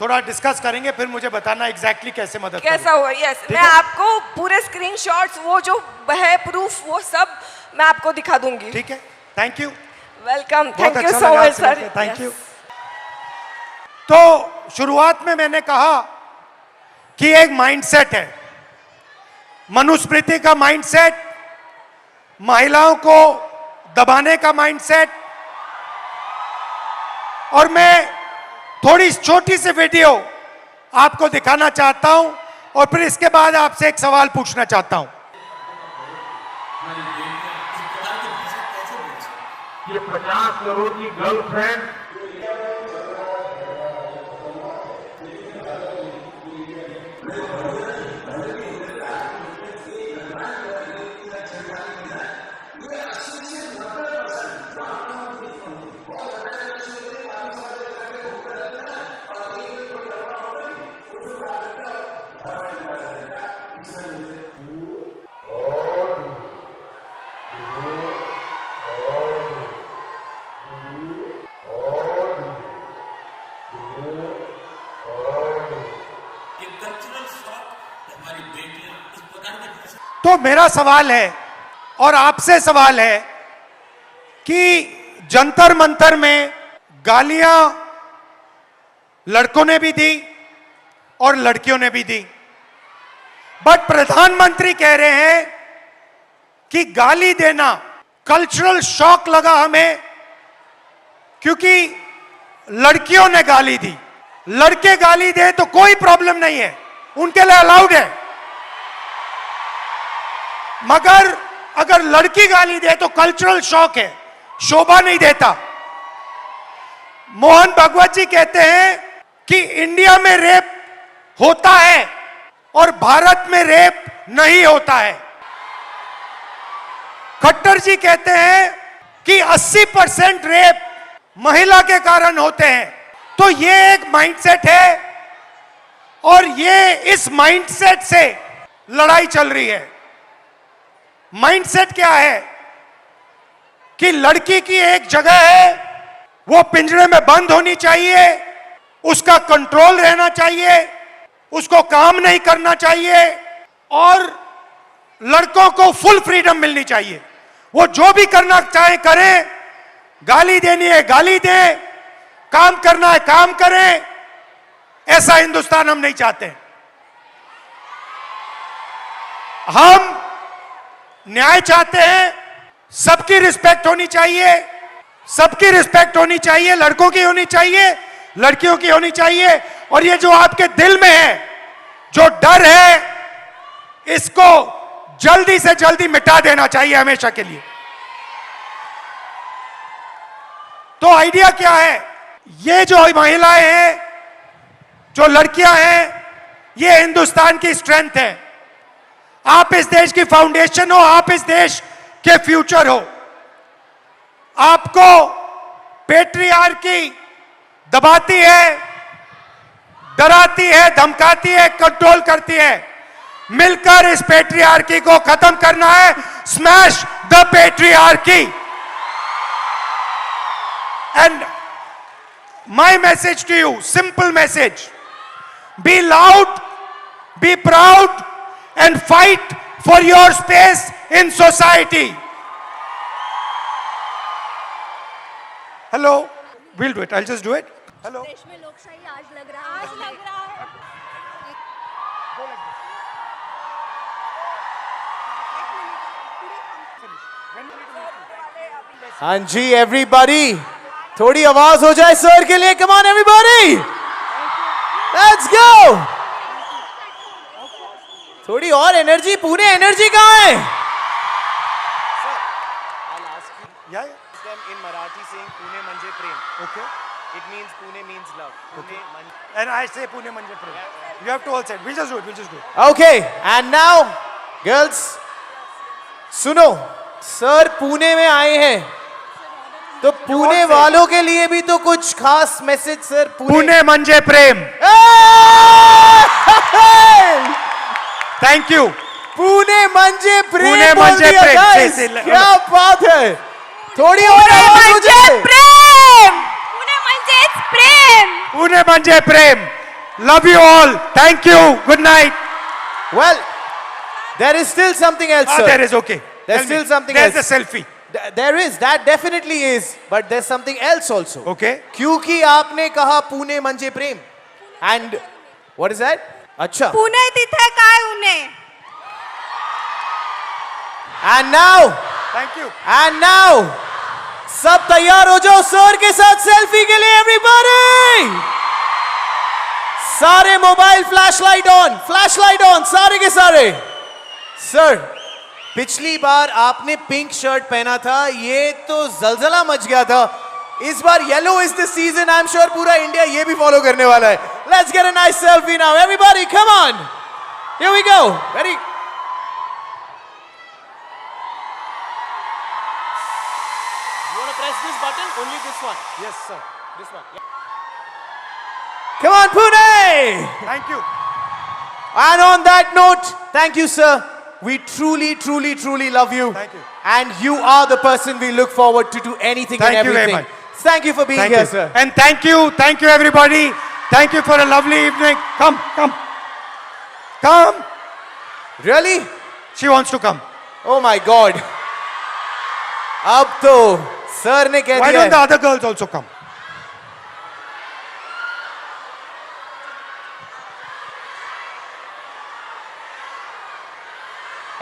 थोड़ा डिस्कस करेंगे, फिर मुझे बताना एग्जैक्टली कैसे मदद कैसा हुआ? यस, ठीक मैं है? आपको पूरे स्क्रीनशॉट्स वो जो है प्रूफ वो सब मैं आपको दिखा दूंगी। ठीक है, थैंक यू। वेलकम, बहुत थैंक यू अच्छा सो लगा मच आपसे सर। मिलकर, थैंक यू। तो शुरुआत में मैंने कहा कि एक माइंडसेट है, मनुस्मृति का माइंडसेट, महिलाओं को दबाने का माइंडसेट, और मैं थोड़ी छोटी सी वीडियो आपको दिखाना चाहता हूं और फिर इसके बाद आपसे एक सवाल पूछना चाहता हूं। ये 50 करोड़ की गर्लफ्रेंड तो मेरा सवाल है और आपसे सवाल है कि जंतर मंतर में गालियां लड़कों ने भी दी और लड़कियों ने भी दी, बट प्रधानमंत्री कह रहे हैं कि गाली देना कल्चरल शॉक लगा हमें क्योंकि लड़कियों ने गाली दी। लड़के गाली दे तो कोई प्रॉब्लम नहीं है, उनके लिए अलाउड है, मगर अगर लड़की गाली दे तो कल्चरल शॉक है, शोभा नहीं देता। मोहन भगवत जी कहते हैं कि इंडिया में रेप होता है और भारत में रेप नहीं होता है। खट्टर जी कहते हैं कि 80% रेप महिला के कारण होते हैं। तो ये एक माइंडसेट है और ये इस माइंडसेट से लड़ाई चल रही है। माइंडसेट क्या है कि लड़की की एक जगह है, वो पिंजरे में बंद होनी चाहिए, उसका कंट्रोल रहना चाहिए, उसको काम नहीं करना चाहिए और लड़कों को फुल फ्रीडम मिलनी चाहिए। वो जो भी करना चाहे करें, गाली देनी है गाली दें, काम करना है काम करें। ऐसा हिंदुस्तान हम नहीं चाहते। हम न्याय चाहते हैं, सबकी रिस्पेक्ट होनी चाहिए, सबकी रिस्पेक्ट होनी चाहिए, लड़कों की होनी चाहिए, लड़कियों की होनी चाहिए। और ये जो आपके दिल में है, जो डर है, इसको जल्दी से जल्दी मिटा देना चाहिए हमेशा के लिए। तो आइडिया क्या है? ये जो महिलाएं हैं, जो लड़कियां हैं, ये हिंदुस्तान की स्ट्रेंथ है। आप इस देश की फाउंडेशन हो, आप इस देश के फ्यूचर हो। आपको पेट्रियार्की दबाती है, डराती है, धमकाती है, कंट्रोल करती है। मिलकर इस पेट्रियार्की को खत्म करना है। Smash the patriarchy. And my message to you, simple message, be loud, be proud and fight for your space in society. Hello, we'll do it. I'll just do it. Hello. देश में लोकशाही आज लग रहा है। हाँ जी एवरीबॉडी, थोड़ी आवाज हो जाए सर के लिए। Come on everybody, let's go. थोड़ी और एनर्जी। पुणे एनर्जी कहाँ है? Yeah. In Marathi saying Pune Manje Prem. Okay. It means Pune means love. Pune Manje. And I say Pune Manje Prem. You have to all say it. We'll just do it. We'll just do it. Okay, and now girls, सुनो, सर पुणे में आए हैं तो पुणे वालों के लिए भी तो कुछ खास message sir. Pune Manje Prem. Thank you. Pune मंजे प्रेम। पुणे बोल मंजे दिया प्रेम। guys। से- से- क्या बात है। थोड़ी और पुणे आवाज हो मंजे जाए। प्रेम, पुणे मंजे प्रेम। Pune Manje Prem. Love you all. Thank you. Good night. Well, there is still something else, sir. There is okay. There's Tell me. still something There's else. the selfie. There is, that definitely is, but there's something else also. Okay. क्योंकि आपने कहा पुणे म्हणजे प्रेम, and what is that? अच्छा. पुणे तिथे काय उणे? And now, Thank you. and now, सब तैयार हो जाओ सर के साथ सेल्फी के लिए, everybody. सारे मोबाइल फ्लैशलाइट ऑन, सारे के सारे. सर, पिछली बार आपने पिंक शर्ट पहना था, ये तो जलजला मच गया था. इस बार yellow is the season. I am sure पूरा इंडिया ये भी फॉलो करने वाला है. Let's get a nice selfie now everybody, come on. Here we go. Very You want to press this button? Only this one. Yes, sir. This one. Yeah. Come on, Pune! Thank you. And on that note, thank you, sir. We truly, truly, truly love you. Thank you. And you are the person we look forward to do anything Thank and you very everything. much. Thank you for being Thank here, you. sir. And thank you everybody. Thank you for a lovely evening. Come. Come. Really? She wants to come. Oh my God. अब तो सर ने कह Why दिया don't the है. other girls also come?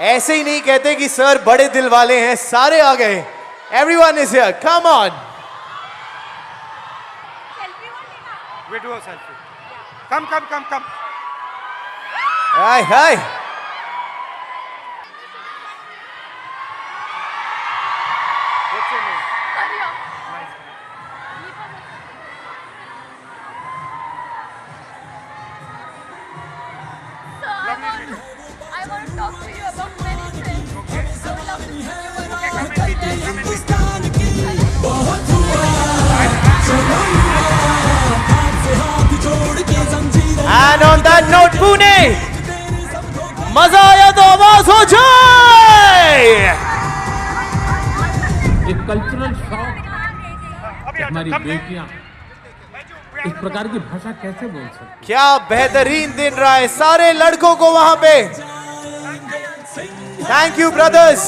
ऐसे ही नहीं कहते कि सर बड़े दिल वाले हैं. सारे आ गए. Everyone is here. Come on. We do a selfie. Come. Hi. What's your name? I want to talk to you about many things. I would love to meet And on that note, Pune, मजा आया तो आवाज हो जाए. एक कल्चरल शॉक. हमारी बेटियां इस प्रकार की भाषा कैसे बोल सकती? क्या बेहतरीन दिन रहा है सारे लड़कों को वहां पे. Thank you brothers.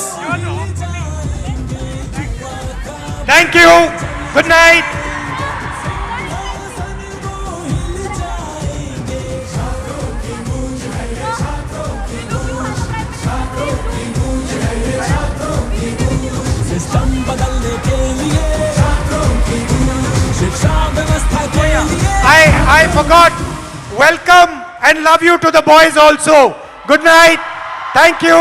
Thank you. Good night. I forgot. Welcome and love you to the boys also. Good night. Thank you.